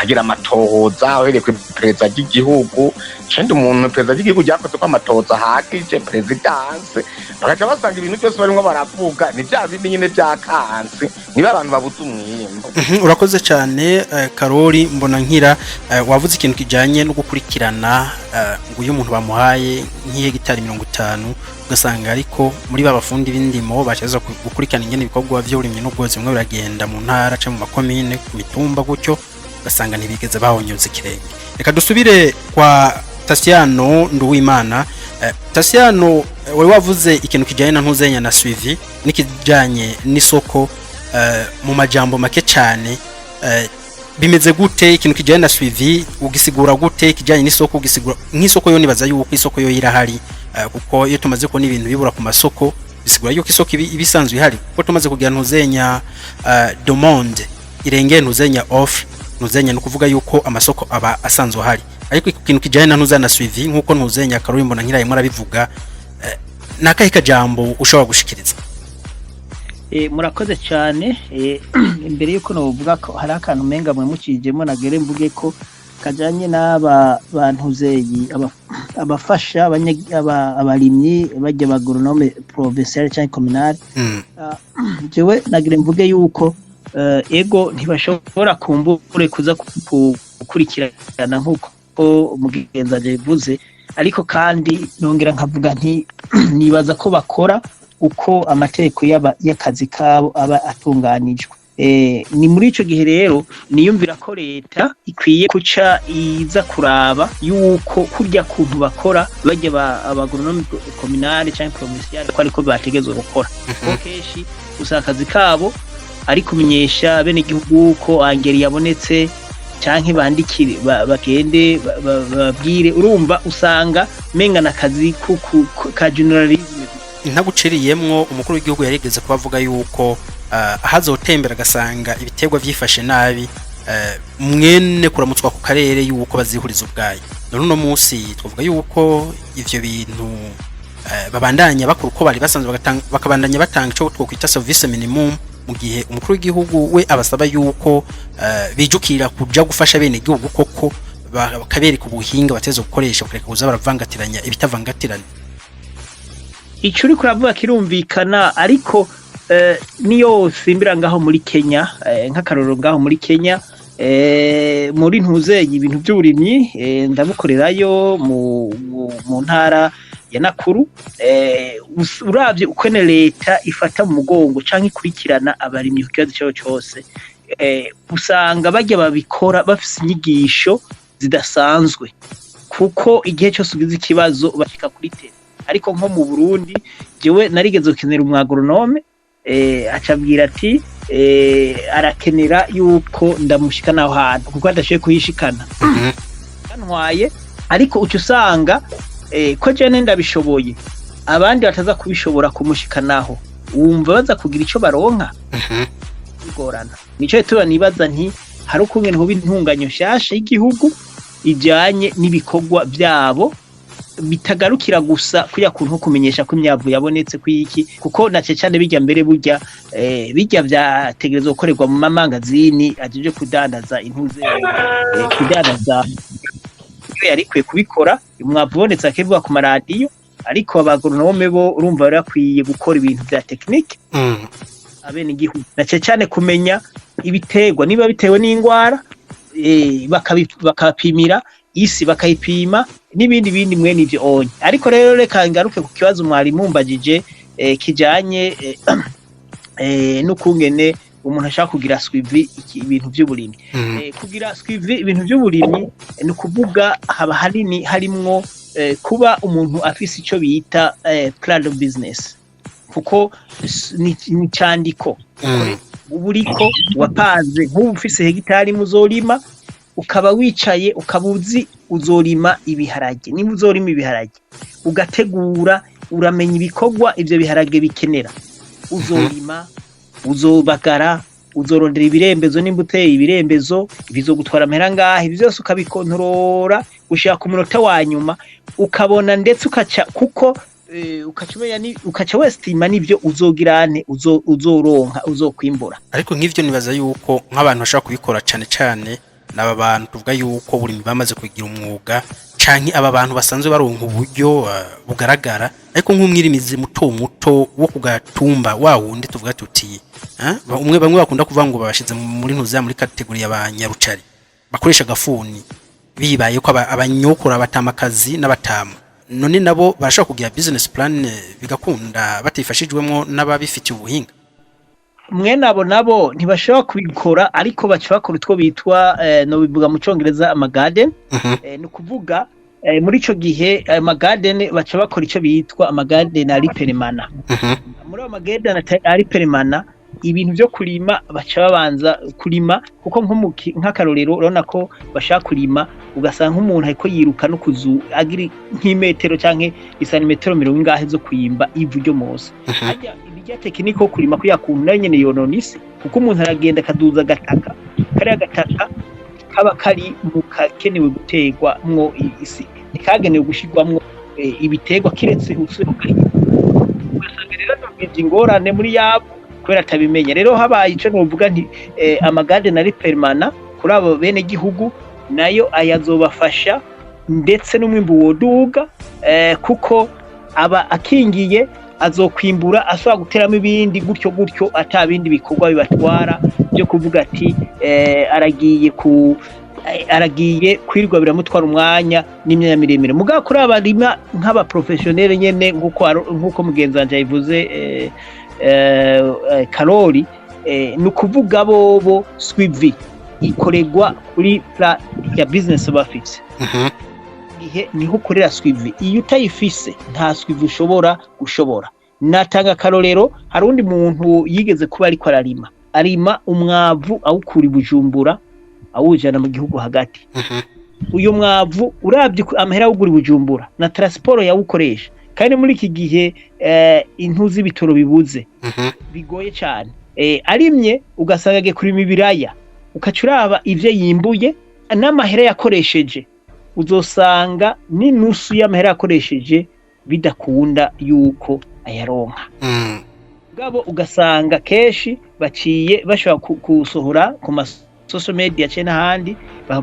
akagira amatohoza uhereye ku perezida ry'igihugu kandi umuntu perezida ry'igihugu yakoze ko amatohoza ahagije presidence bagaca basanga ibintu byose barimo baravuga ni bya bindi nyine byakanse niba abantu babuze umwimbo. Urakoze cyane Karori mbona nkira wavuze ikintu kijanye no gukurikirana ngo uyu muntu bamuhaye nk'hegitari 50 ugasanga ariko muri babafundi b'indimo bacaza gukurikirana ingene ibikorwa by'uburimyi n'ubwozi bimwe biragenda mu ntara cyangwa mu makomine ku mitumba gutyo ugasanga ntibigeze bahonyuza ikirenge. Reka dusubire kwa Tasiano Nduwimana. Tasiano wari wavuze ikintu kijanye na ntuzenya na suivi nikijanye n'isoko mu majambo make cyane bimeze gute ikintu kijanye na suivi ugisigura gute kijanye n'isoko ugisigura nk'isoko yo nibaza yuko isoko yo irahari kuko iyo tumaze ko n'ibintu bibura ku masoko bisigura yuko isoko ibisanzwe ihari kuko tumaze kugira ntuzenya demande irengeye ntuzenya offer ntuzenya no kuvuga yuko amasoko aba asanzwe ahari ariko ikintu kijanye na ntuzana suivi nkuko ntuzenya Karori mbona nkiraye murabivuga nakahe kajambo ushobora gushikiriza? Murakoze cyane. Imbere yuko novuga ko hari akantu menga mwe mukijemo nagere mvuge ko kajanye n'aba bantuzeyi abafasha abarimyi bajya bagronome provincial cyangwa communal jewe nagire mvuge yuko ego ntibashobora kumbure kuza gukurikirana nkuko umugenza bivuze ariko kandi nongera nkavuga nti nibaza ko bakora uko amategeko y'akazi kabo aba atunganijwe. Ni muri ico gihe rero niyumvira ko leta ikwiye kuca iza kuraba yuko kurya kuntu bakora bajya abagronome communal cyangwa provincial ko ariko bategezwe gukora keshi usakazi kabo ari kumenyesha bene igihugu ko angeri yabonetse canke bandikire bagende babwire urumva usanga menga nakazi ka generalism ntaguciriyemwo umukuru w'igihugu yarigeze kubavuga yuko ahazotembera gasanga ibitegwa vyifashe nabi mwene kuramutswa ku karere yuko bazihuriza ubwayo none no munsi twavuga yuko ivyo bintu babandanya bakuru ko bari basanzwe bakabandanya batanga ico twokwita service minimum mu gihe umukuru w'igihugu we abasaba yuko bijukira kuja gufasha bene igihugu koko bakabereka ubuhinga bateze gukoresha kureka kuza baravangatiranya ibitavangatiranye. Ico uri kuravuga kirumvikana ariko niyo simbira ngaho muri Kenya nk'akaroro ngaho muri Kenya muri ntuzeye ibintu by'uburimyi ndabukorerayo mu ntara ya Nakuru uravye ukwene leta ifata mu mugongo canke ikurikirana abarimyi kukibazo cyo cyose usanga bajya babikora bafise inyigisho zidasanzwe kuko igihe cyose ugize ikibazo bashika kuri tele ariko nko mu Burundi jewe narigeze gukenera umwagronome acabwira ati arakenera yuko ndamushikana aho hantu kuko adashoboye kuyishikana kantwaye ariko ucu usanga ko jene ndabishoboye abandi bataza kubishobora kumushikanaho wumva baza kugira ico baronka bigorana nico tuba nibaza nti hari ukungene ho bintunganyo shasha y'igihugu ijanye n'ibikorwa byabo bitagarukira gusa kuya kuntu kumenyesha ko imyavu yabonetse kwiki kuko nace cyane bijya mbere burya bijya byategerezwa gukorerwa mu mamangazini ajeje kudandaza intuze kudandaza yari kwe kubikora umwavu bonetse akebwa ku maradiyo ariko abagronome bo urumva barakwiye gukora ibintu bya technique abene igihugu nace cyane kumenya ibitegwa niba bitewe n'ingwara bakapimira isi bakayipima n'ibindi mwe nivyo onye ariko rero reka ngaruke ku kibazo mwari mumbajije kijanye n'ukungene umuntu ashaka kugira suivi ibintu by'uburimyi kugira suivi ibintu by'uburimyi ni kuvuga haba hanini harimwo kuba umuntu afise ico bita plan of business kuko ni candiko uburiko wapanze nk'ufise hegitari muzorima ukaba wicaye ukabuzi uzorima ibiharage niba uzorima ibiharage ugategura uramenya ibikorwa ivyo biharage bikenera uzorima uzobagara uzorondera ibirembezo nimbuteye ibirembezo bizogutwara amahera ngahe byose ukabikontorora ushaka umunota wa nyuma ukabona ndetse ukaca kuko ukaca westima nivyo uzogirane uzoronka uzokwimbura ariko nk'ivyo nibaza yuko nk'abantu bashaka kubikora cyane naba bantu tuvuga yuko buri bamaze kugira umwuga canke aba bantu basanzwe baronka uburyo bugaragara ariko nk'umwirimizi muto wo kugatumba wa wundi tuvuga tuti bamwe bakunda kuvuga ngo babashize muri ntuza muri kategori y'abanyarucari bakoresha gafuni bibaye ko abanyokura batamakazi n'abatama none nabo barashaka kugira business plan bigakunda batifashijwemo n'ababifitiye ubuhinga mwene nabo ntibashobora kubikora ariko bakora utwo bitwa no bivuga mu Congereza amagarden ni kuvuga muri ico gihe amagarden baca bakora ico bitwa amagarden ari peremana muri amagarden ari peremana ibintu byo kurima baca babanza kurima kuko nk'akarorero urabona ko bashaka kurima ugasanga nk'umuntu ariko yiruka no kuzu agiri nk'imetero canke isanimetero 100 zo kuyimba ivu ryo mose hajya ibijya tekiniko kurima ko yakuntu nayo nyene yononise kuko umuntu aragenda kaduza gataka kare gataka kaba kari mu kakenewe gutegwa mwo isi kagenewe gushirwamwo ibitegwa kiretse usuka ugasanga rero ingorane muri yabo kubera atabimenye rero habaye ico novuga nti amagarden ari permana kuri abo bene gihugu nayo ayazobafasha ndetse n'umwimbu woduga kuko aba akingiye azokwimbura ashobora guteramo ibindi gutyo atabindi bikorwa bibatwara byo kuvuga ati aragiye kwirwa biramutwara umwanya n'imyanya miremire mugabo kuri abarima nk'aba professionnel nyene nkuko mugenzi wanje yavuze Karori ni kuvuga bobo swivi ikoregwa kuri plan ya business bafite ihe niho ukorera swivi iyo utayifise nta swivi ushobora natanga karorero hari undi muntu yigeze kuba ariko arima umwavu awukura Bujumbura awujana mu gihugu hagati uyo mwavu urabye amahera awugura Bujumbura na transport yawukoresha kandi muri iki gihe intuzi ibitoro bibuze bigoye cyane arimye ugasanga kurima ibiraya ukacuraba ivyo yimbuye n'amahera yakoresheje uzosanga ni nusu y'amahera yakoresheje bidakunda yuko ayaronka gabo ugasanga keshi baciye bashobora kusohora ku social media cyane handi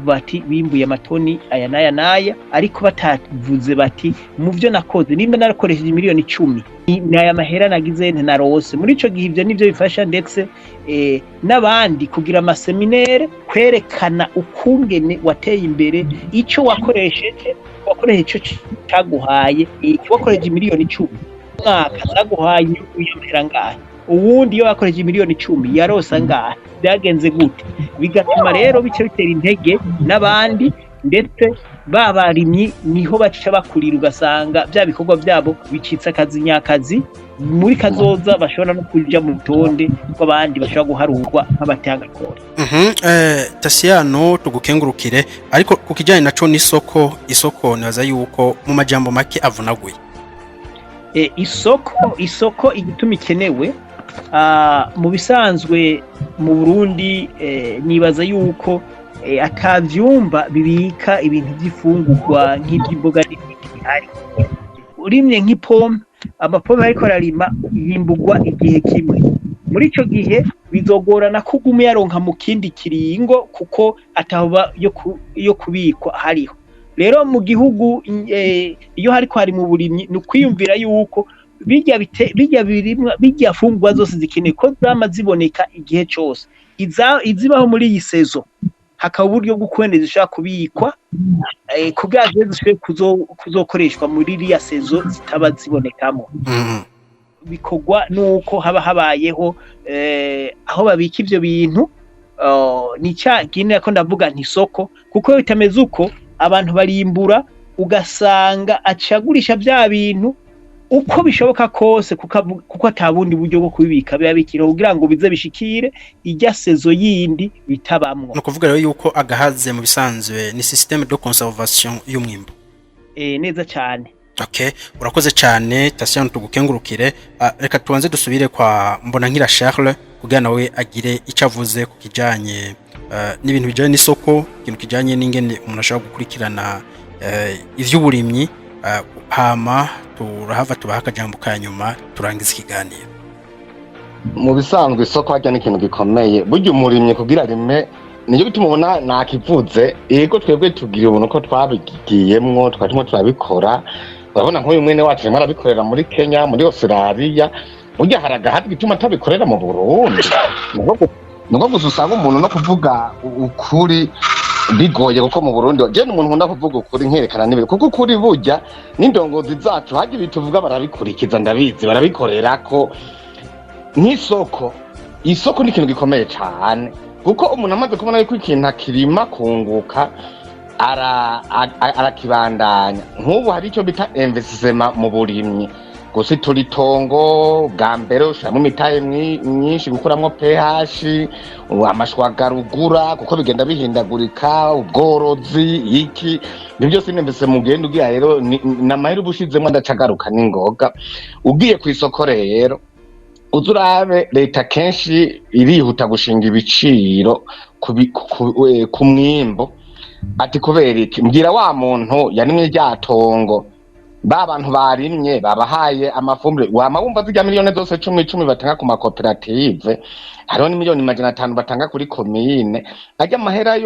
bati bimbuye amatoni aya naya ariko batavuze bati mu byo nakoze nimba narakoresheje miliyoni 10 n'aya mahera nagize narose muri ico gihe ivyo nivyo bifasha ndetse n'abandi kugira amaseminaire kwerekana ukungene wateye imbere ico wakoresheje ico cyaguhaye wakoresheje miliyoni 10 mwaka zaguhaye uyumvira ngahe uwundi iyo wakoresheje miliyoni 10 yarosa ngahe byagenze gute bigatuma rero bice bitera intege n'abandi ndetse babarimyi niho baca bakurira ugasanga bya bikorwa byabo bicitse akazi nyakazi muri kazoza bashobora no kuja mu rutonde rw'abandi bashobora guharurwa nk'abatanga kore Tasiyano tugukengurukire ariko kukijanye naco isoko naza yuko mu majambo make avunaguye isoko igituma ikenewe mu bisanzwe mu Burundi nibaza yuko atavyumba bibika ibintu by'ifungurwa nk'iby'imboga n'ibindi bihari urimye nk'ipome amapome ariko ararima yimbugwa igihe kimwe muri ico gihe bizogorana kuguma yaronka mu kindi kiringo kuko ataba yo kubikwa hariho rero mu gihugu iyo hariko hari mu burimyi ni kwiyumvira yuko bijya fungwa zose zikeneye ko zama ziboneka igihe cyose izibaho muri iyi sezo hakaba uburyo bwo kwendeza zishaka kubikwa kugira zishobore kuzokoreshwa muri iriya sezo zitaba zibonekamo bikogwa nuko haba habayeho aho babika ivyo bintu ni cyagine ko ndavuga nti soko kuko bitameze uko abantu barimbura ugasanga acagurisha bya bintu uko bishoboka kose kuko atabundi buryo bwo kubibika biba bikira kugira ngo bize bishikire ijya sezo yindi bitabamwo no kuvuga rero yuko agahaze mu bisanzwe ni systeme de conservation y'umwimbo neza cyane okay urakoze cyane Tasiyano tugukengurukire reka tubanze dusubire kwa mbona nkira Charles kugira nawe agire icavuze ku kijanye n'ibintu bijanye n'isoko ikintu kijanye n'ingene umuntu ashaka gukurikirana ivy'uburimyi hama turahava tubaha akajambo ka nyuma turangiza ikiganiro mu bisanzwe isoko hajya n'ikintu gikomeye burya umurimyi kugira rime niyo bituma ubona nakivuze yego twebwe tugira ubuntu ko twabigiyemwo twatimo turabikora urabona nk'uyu mwene wacu arimo arabikorera muri Kenya muri Australia burya haragahati gituma atabikorera mu Burundi nuko gusa usanga umuntu no kuvuga ukuri bigoye kuko mu Burundi je n'umuntu nkunda kuvuga ukuri nkerekana n'ibiri kuko ukuri burya n'indongozi zacu haje bituvuga barabikurikiza ndabizi barabikorera ko nk'isoko isoko ni ikintu gikomeye cyane kuko umuntu amaze kubona yuko ikintu akirima kunguka arakibandanya nk'ubu hari icyo bita investissement mu burimyi gusa turitongo bambere ushamwe imitaye myinshi gukuramwo pH amashwagarugura kuko bigenda bihindagurika ubworozi iki nibyo byose nembese mugenda ugiye rero namahera ubushizemo ndacagaruka n'ingoga ugiye ku isoko rero uzurabe leta kenshi irihuta gushinga ibiciro ku mwimbo ati kubera iki mbwira wa muntu yanimwe ryatongo bantu barimye babahaye amafumbire wama wumva zijya miliyoni zose 10 batanga ku makoperative hariho n'imiliyoni 500 batanga kuri komine ajya amahera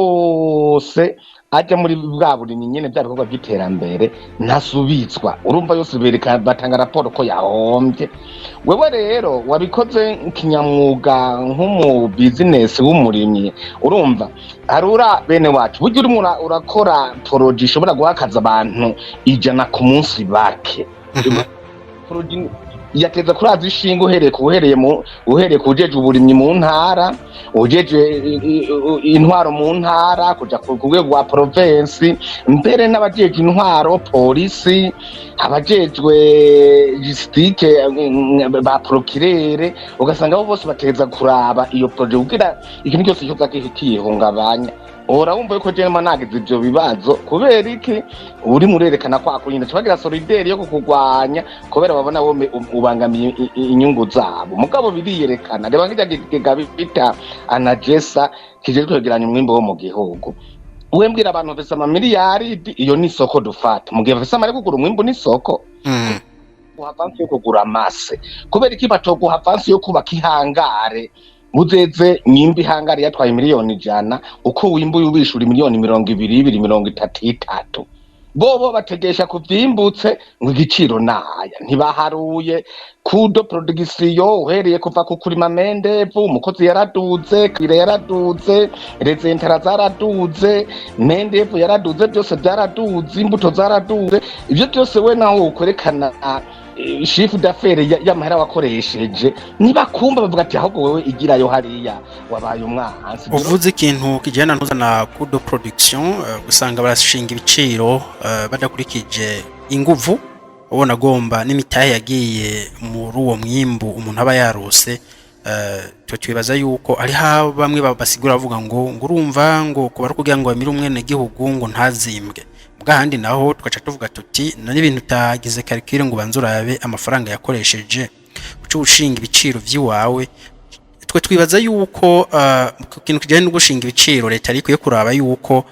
yose ajya muri bwa burimyi nyene bya bikorwa by'iterambere ntasubizwa urumva yose bereka batanga raporo ko yahombye wewe rero wabikoze kinyamwuga nk'umu business w'umurimyi urumva arura bene wacu burya urimo urakora poroji ishobora guhakaza abantu 100 ku munsi bake poroji yateza kuraza ishinga uhereye kujeje uburimyi mu ntara ujeje intwaro mu ntara kuja ku rwego rwa province mbere n'abajeje intwaro polisi abajejwe logistique ba procureur ugasanga abo bose bateza kuraba iyo project kugira ikintu cyose cyo zakihungabanya ora wumva yuko je nagize ivyo bibazo kubera iki uri murerekana kwa kunyina twagira solidaire yo kukugwanya kubera babona bo ubangamiye inyungu zabo mugabo biriyerekana reba ngijya gigabita anagesa kije kwegeranya umwimbo wo mu gihugu wembwira abantu bese ama miliyaridi iyo ni soko dufata mugihe bese amare kugura umwimbo ni soko uhavansi yo kugura amase kubera iki batoguha avansi yo kubaka ihangare muzeze nyimbi hangari yatwaye miliyoni 100 uko wimbuye ubishura miliyoni 233 bobo bategesha kuvyimbutse ngo igiciro naya ntibaharuye kudo production uhereye kuva ku kurima mendevu umukozi yaraduze kire yaraduze rezentara zaraduze mendevu yaraduze byose byaraduze imbuto zaraduze ivyo byose we naho ukwerekana chief d'affaires y'amahera wakoresheje niba kumba bavuga ati ahubwo wewe igirayo hariya wabaye umwansi uvuze ikintu kijana ntuzana kudo production gusanga barashinga ibiciro badakurikije inguvu ubona gomba n'imitahe yagiye muri uwo mwimbu umuntu aba yarose twibaza yuko ari ha bamwe babasigura bavuga ngo urumva ngo kubara kugira ngo bamire umwene gihugu ngo ntazimbwe bwahandi naho twaca tuvuga tuti none ibintu utagize calcule ngo banzurabe amafaranga yakoresheje uco ushinga ibiciro vyiwawe twe twibaza yuko kintu kijanye no gushinga ibiciro leta ariko yo kuraba yuko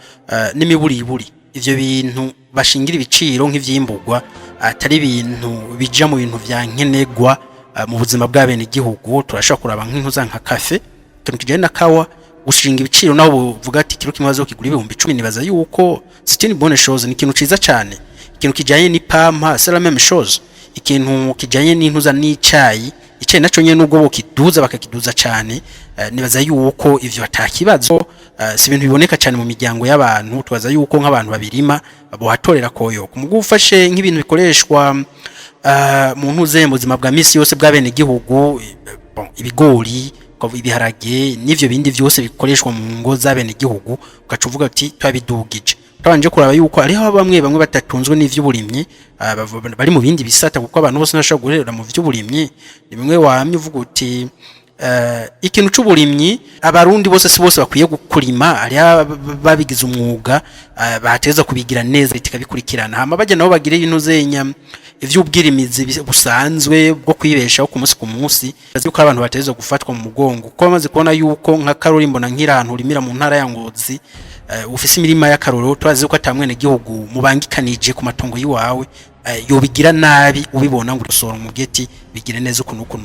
n'imiburiburi ivyo bintu bashingira ibiciro nk'ivyimbugwa atari ibintu bija mu bintu vyankenegwa mu buzima bw'abene igihugu turashaka kuraba nk'intuza nka cafe kintu kijanye na kawa ushinga ibiciro naho buvuga ati kiro kimaze kugura 10,000 nibaza yuko c'est une bonne chose ni kintu ciza cyane ikintu kijanye ni pampa c'est la même chose ikintu kijanye n'intuza n'icayi icayi naco nyene nubwo bokiduza bakakiduza cyane nibaza yuko ivyo atakibazo si ibintu biboneka cyane mu miryango y'abantu tubaza yuko nk'abantu babirima bohatorera koyo kumugufashe nk'ibintu bikoreshwa mu ntuze mu buzima bwa misi yose bw'abene igihugu ibigori ibiharage n'ivyo bindi byose bikoreshwa mu ngo z'abene igihugu ugacuvuga ati twabidugije tabanje kuraba yuko ari ho bamwe batatunzwe n'ivy'uburimyi bari mu bindi bisata kuko abantu bose nashaka guherera mu vy'uburimyi nimwe wamye uvuga uti ikintu c'uburimyi abarundi bose si bose bakwiye gukurima ari babigize umwuga bateza kubigira neza bikabikurikirana hama baje nabo bagire ibintu zenya ivy'ubwirimizi busanzwe bwo kwibeshaho ku munsi yuko abantu bateza gufatwa mu mugongo kuko bamaze kubona yuko nka Karori mbona nkira ahantu urimira mu ntara ya Ngozi ufise imirima ya Karori twazi ko atamwene gihugu mubangikanije ku matongo yiwawe yobigira nabi ubibona ngo rusoro mu geti bigire neza uko nuko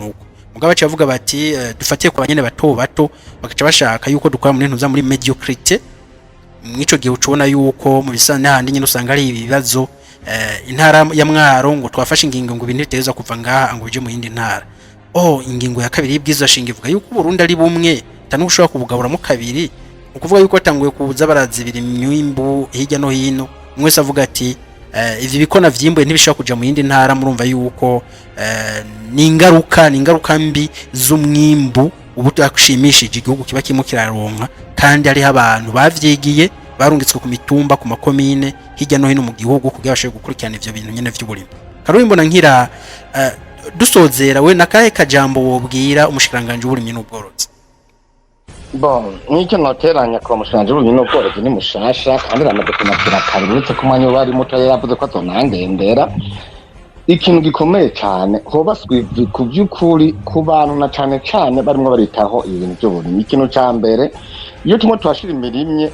mugabo baca bavuga bati dufatiye ku banyene bato bato bakaca bashaka yuko dukora muri ntuza muri mediocrité mwico gihe ucubona yuko mu bisana handi nyine usanga ari ibibazo intara ya Mwaro ngo twafashe ingingo ngo ibintu biteza kuva ngaha ngo bije mu yindi ntara ingingo ya kabiri y'ibwiza shinge ivuga yuko Burundi ari bumwe tanushobora kubugabura mu kabiri ukuvuga yuko tanguye kubuza barazibira imyimbu hirya no hino mwese avuga ati ivyo bikona vyimbuye ntibishaka kuja mu yindi ntara murumva yuko ni ingaruka mbi z'umwimbu ubutakushimishije igihugu kiba kirimo kiraronka kandi ari abantu bavyigiye barungitswe ku mitumba ku makomine hirya no hino mu gihugu kugira bashe gukurikirana ivyo bintu nyene vy'uburimo karo imbona nkira dusozera we nakahe kajambo wobwira umushikiranganje w'uburimyi n'ubworozi n'icyo noteranya ko umushikiranganje w'uburimyi n'ubworozi ni mushasha kandi ramaze kumakira karimutse ku mwanya wari muto yaravuze ko azonangendera ikintu gikomeye cyane hobaswe ku by'ukuri ku bantu na cyane barimo baritaho ibintu by'uburimyi ikintu cya mbere iyo tumwe twashira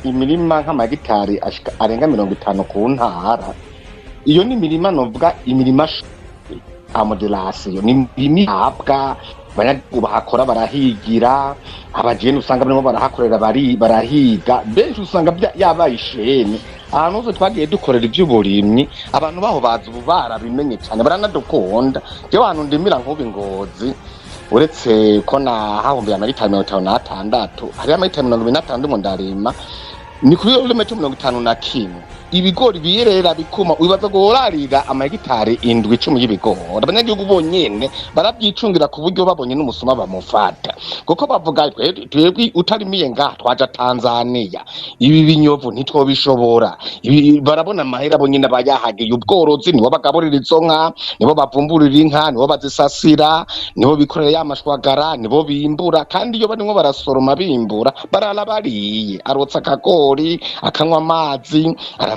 imirima nk'amagitari arenga 50 ku ntara iyo ni imirima novuga imirima amodelasiyo ni imihabwa abanyagihugu bahakora barahigira abajene usanga barimo barahakorera barahiga benshi usanga yabaye ishene ahantu hose twagiye dukorera iby'uburimyi abantu baho bazi ubu barabimenye cyane baranadukunda jewe ahantu ndimira nk'ubu Ngozi uretse ko nahahumbiye amarita 56 hari amarita 26 mu ndarima ni kuri kilometero 51 ibigori biyerera bikuma wibaza ngo urarira amagitari 7-10 y'ibigori abanyagihugu bonyene barabyicungira ku buryo babonye n'umusuma bamufata kuko bavuga twebwe utarimiye ngaha twaja Tanzania ibi binyovu ntitwobishobora barabona amahera bonyene bayahagiye ubworozi nibo bagaburira izo nka nibo bavumburira inka nibo bazisasira nibo bikorera y'amashwagara nibo bimbura kandi iyo barimo barasoroma bimbura barala bariye arotsa akagori akanywa amazi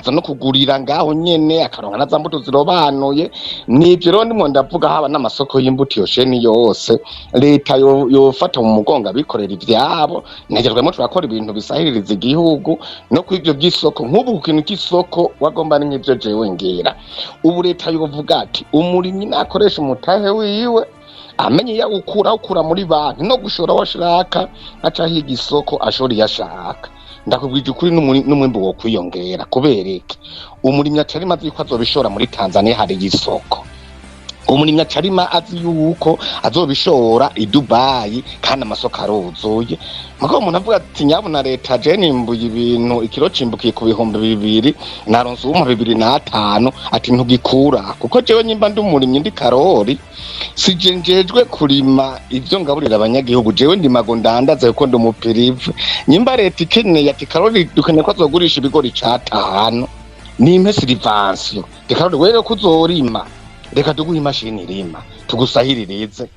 no kugurira ngaho nyene akaronka naza mbuto zirobanuye nivyo rero ndimo ndavuga haba n'amasoko y'imbuto yosheni yose leta yofata mu mugonga bikorera ivyabo negerwemo turakora ibintu bisahiririza igihugu no kwivyo by'isoko nk'ubu ku kintu cy'isoko wagomba n'ivyo jewe ngira ubu leta yovuga ati umurimyi nakoresha umutahe wiwe amenye yakura muri banki no gushora washaka aca higa isoko ashora yashaka ndakubwije ukuri n'umwimbu wo kwiyongera kubereke umurimyi acarima azi ko azobishora muri Tanzania hari isoko umurimyi acarima azi yuko azobishora i Dubai kandi amasoko aruzuye mako umuntu avuga ati nyabuna leta je nimbuye ibintu ikiro cimbukiye ku bihumbi 2 naronse 2005 ati ntugikura kuko jewe nyimba ndi umurimyi ndi karori sijenjejwe kurima ivyo ngaburira abanyagihugu jewe ndimago ndandaza yuko ndi umupirive nyimba leta ikeneye ati karori dukeneye ko azogurisha ibigori 5 ni impesi rivansiyo karori wewe kuzorima reka tuguhe imashini irima tugusahiririze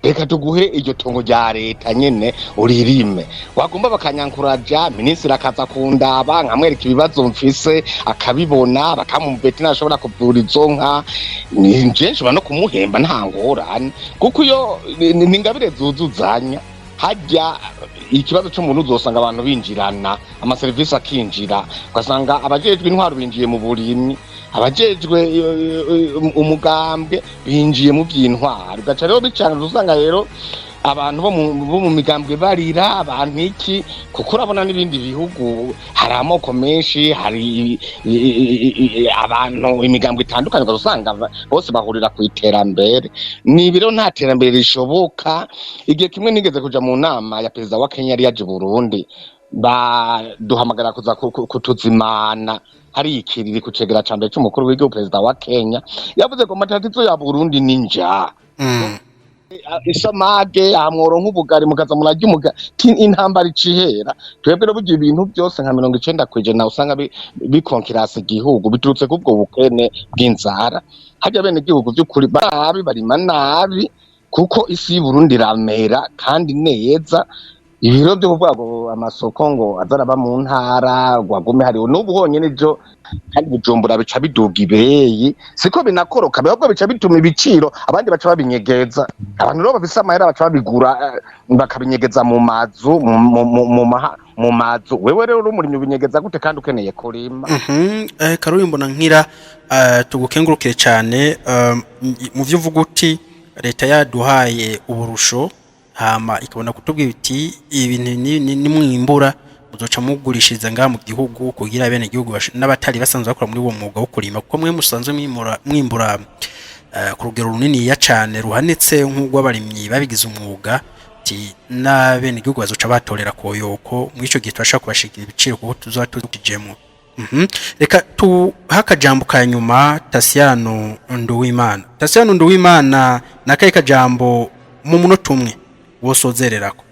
reka tuguhe iryo tongo rya leta nyene uririme wagomba bakanyankuraja minisitiri akaza kundaba nkamwereka ibibazo mfise akabibona bakamubeti nashobora kuvura izo nka nje nshobora no kumuhemba nta ngorane kuko iyo ningabire zuzuzanya hajya ikibazo cy'umuntu uzosanga abantu binjirana amaserivisi akinjira ugasanga abajejwe intwaro binjiye mu burimyi abajejwe umugambwe binjiye mu by'intwaro gaca rero bicana usanga rero abantu bo mu migambwe barira abantu iki kuko urabona n'ibindi bihugu hari amoko menshi hari abantu imigambwe itandukanye usanga bose bahurira ku iterambere ni biro nta terambere rishoboka igihe kimwe nigeze kuja mu nama ya perezida wa Kenya yari yaje Burundi baduhamagara kuza kutuzimana hari ikiriri kucegera cambere cy'umukuru w'igihugu perezida wa Kenya yavuze ko matatizo ya Burundi ninja isamage amworo nk'ubugari mukaza murajya intambara icihera twebwe no ibintu byose nka 90% usanga bikonkirasa igihugu biturutse kubwo bukene bw'inzara hajya bene igihugu by'ukuri barima nabi kuko isi y'Uburundi ramera kandi neza ibiro byo kuvuga amasoko ngo azaraba mu ntara gwagume hari n'ubu honyene byo kandi Bujumbura bica biduga ibeyi siko binakoroka ahubwo bica bituma ibiciro abandi baca babinyegeza abantu rero bafise amahera baca babigura bakabinyegeza mu mazu mu mazu wewe rero umurimyi ubinyegeza gute kandi ukeneye kurima Karuri mbona nkira tugukengurukire cyane mu byo uvuga uti leta yaduhaye uburusho hama ikabona kutubwira iti ibintu ni mwimbura muzoca mugurishiriza ngaha mu gihugu kugira bene gihugu n'abatari basanzwe bakora muri uwo mwuga wo kurima kuko mwe musanzwe mwimbura ku rugero runini ya cyane ruhanitse nk'ugwabarimyi babigize umwuga ati na bene gihugu bazoca batorera koyoko mu ico gihe turashaka kubashikira ibiciro kuko tuzatujemo. Reka hakajambo ka nyuma Tasiano Nduwimana. Tasiano Nduwimana nakaye kajambo mu munota umwe wosozererako.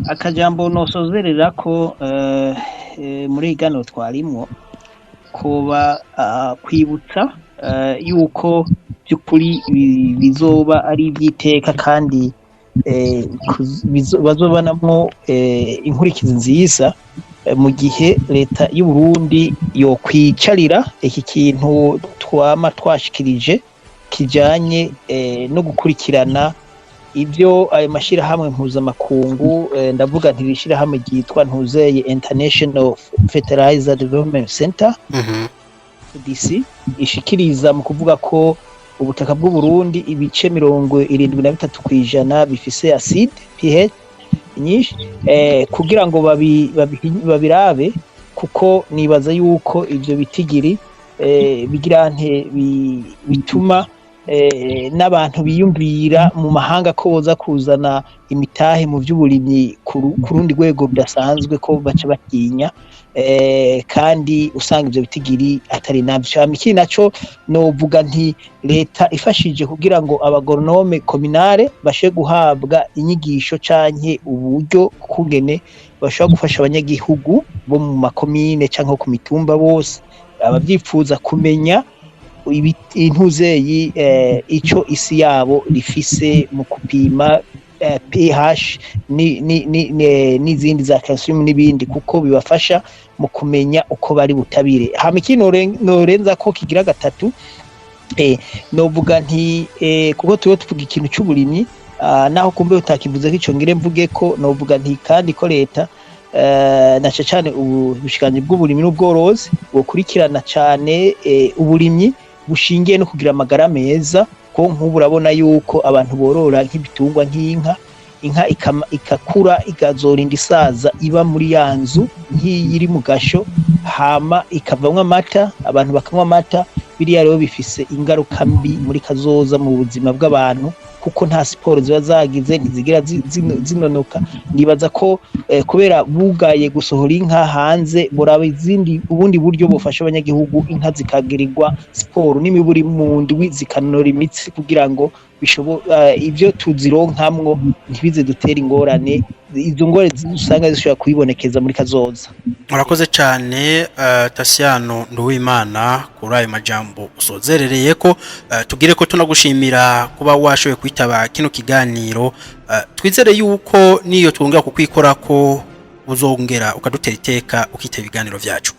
Akajambo nosozererako muri igano twarimo kuba kwibutsa yuko byukuri bizoba ari ibyiteka kandi bazobanamwo inkurikizi nziza mu gihe leta y'u Burundi yo kwicarira iki kintu twashikirije kijanye no gukurikirana ibyo ayo mashirahamwe mpuzamakungu ndavuga ntibishirahamwe ryitwa ntuzeye International Fertilizer Development Center DC ishikiriza mu kuvuga ko ubutaka bw'u Burundi ibice 73% bifise acide pH nyinshi kugira ngo babirabe kuko nibaza yuko ivyo bitigiri bigira bituma n'abantu biyumvira mu mahanga ko boza kuzana imitahe mu by'uburimyi ku rundi rwego rudasanzwe ko baca batinya kandi usanga ivyo bitigiri atari nabyo iki naco novuga nti leta ifashije kugira ngo abagoronome communale bashe guhabwa inyigisho canke uburyo kugene bashobora gufasha abanyagihugu bo mu makomine canke ku mitumba bose abavyifuza kumenya intuzeyi ico isi yabo rifise mu kupima pH n'izindi za calcium n'ibindi kuko bibafasha mu kumenya uko bari butabire. Hama ikintu norenza ko kigira gatatu novuga nti kuko tuvuga ikintu cy'uburimyi naho kumbe utakivuze ko ngire mvuge ko novuga nti kandi ko leta naca cyane ubushikanje bw'uburimyi n'ubworozi bukurikirana cyane uburimyi bushingiye no kugira amagara meza ko nk'ubu urabona yuko abantu borora nk'ibitungwa nk'inka ikakura igazorinda isaza iba muri yanzu nk'iri mu gasho hama ikavamwa amata abantu bakanywa amata biriya rero bifise ingaruka mbi muri kazoza mu buzima bw'abantu kuko nta siporo ziba zagize ntizigira zinonoka nibaza ko kubera bugaye gusohora inka hanze buraba ubundi buryo bufasha abanyagihugu inka zikagirirwa siporo n'imiburi mu ndwi zikanora imitsi kugira ngo ibyo tuzironkamwo ntibize dutera ingorane izo ngore usanga zishobora kuyibonekeza muri kazoza. Murakoze cyane Tasiano Nduwimana kuri ayo majambo usozerereye ko tugire ko tunagushimira kuba washoboye kwitaba kino kiganiro twizere yuko niyo twongera kukwikora ko uzongera ukadutera iteka ukitaba ibiganiro vyacu.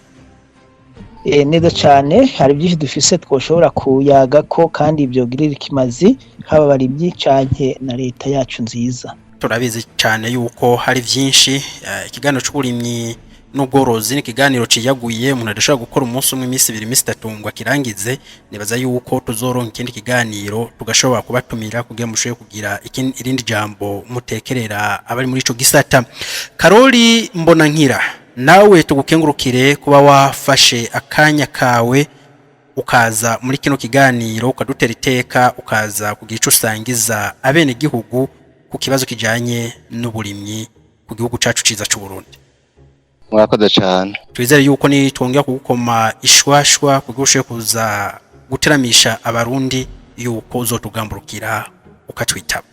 Neza cyane hari byinshi dufise twoshobora kuyaga ko kandi ibyo girira ikimazi haba bari byicanye na leta yacu nziza. Turabizi cyane yuko hari byinshi ikiganiro cy'uburimyi n'ubworozi ni ikiganiro ciyaguye umuntu adashobora gukora umunsi umwe iminsi 2 iminsi 3 ngo akirangize nibaza yuko tuzoronka ikindi kiganiro tugashobora kubatumira kugira mushobore kugira irindi jambo mutekerera abari muri ico gisata. Karoli Mbonankira nawe tugukengurukire kuba wafashe akanya kawe ukaza muri kino kiganiro ukadutera iteka ukaza kugira ico usangiza abene gihugu ku kibazo kijanye n'uburimyi ku gihugu cacu ciza cy'u Burundi. Murakoze cyane. Twizere yuko ni twongera kugukoma ishwashwa kugushe kuza guteramisha abarundi yuko uzotugamburukira ukatwitaba.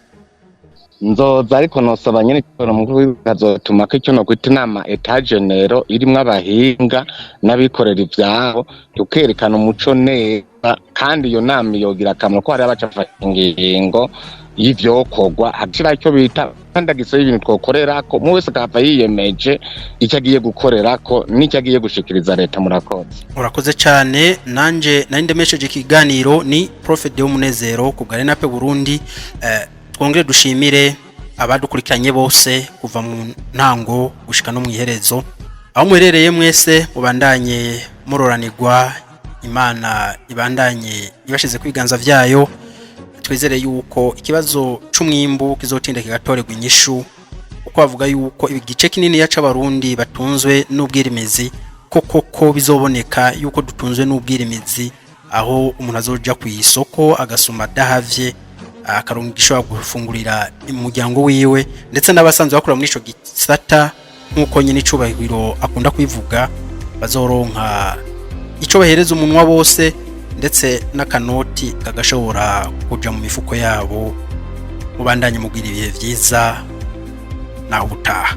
Nzoza ariko nosaba nyene cyoro mukuru azotuma ko icyo no kwita inama etagenero irimwe abahinga n'abikorera ivyabo tukerekana umuco neza kandi iyo nama yogira akamaro ko hari abacafata ingingo y'ivyokorwa hatira icyo bita kandi agisoye ibintu twokorerako mu wese akava yiyemeje icyo agiye gukorerako n'icyo agiye gushikiriza leta. Murakoze cyane nanje ndemesheje ikiganiro ni Prophet de Munezero ku RENAPE-BURUNDI. Twongere dushimire abadukurikiranye bose kuva mu ntango gushika no mu iherezo aho muherereye mwese mubandanye muroranirwa Imana ibandanye ibashize kwiganza vyayo twizere yuko ikibazo c'umwimbu kizotinda kigatorerwa inyishu uko bavuga yuko igice kinini y'abarundi batunzwe n'ubwirimizi koko bizoboneka yuko dutunzwe n'ubwirimizi aho umuntu azoja ku isoko agasuma dahavye akaronka gishobora gufungurira umuryango wiwe ndetse n'abasanzwe bakora muri ico gisata nkuko Nyenicubahiro akunda kwivuga bazoronka ico bahereza umunwa bose ndetse n'akanoti kagashobora kuja mu mifuko yabo mubandanye mugwira ibihe vyiza naho ubutaha.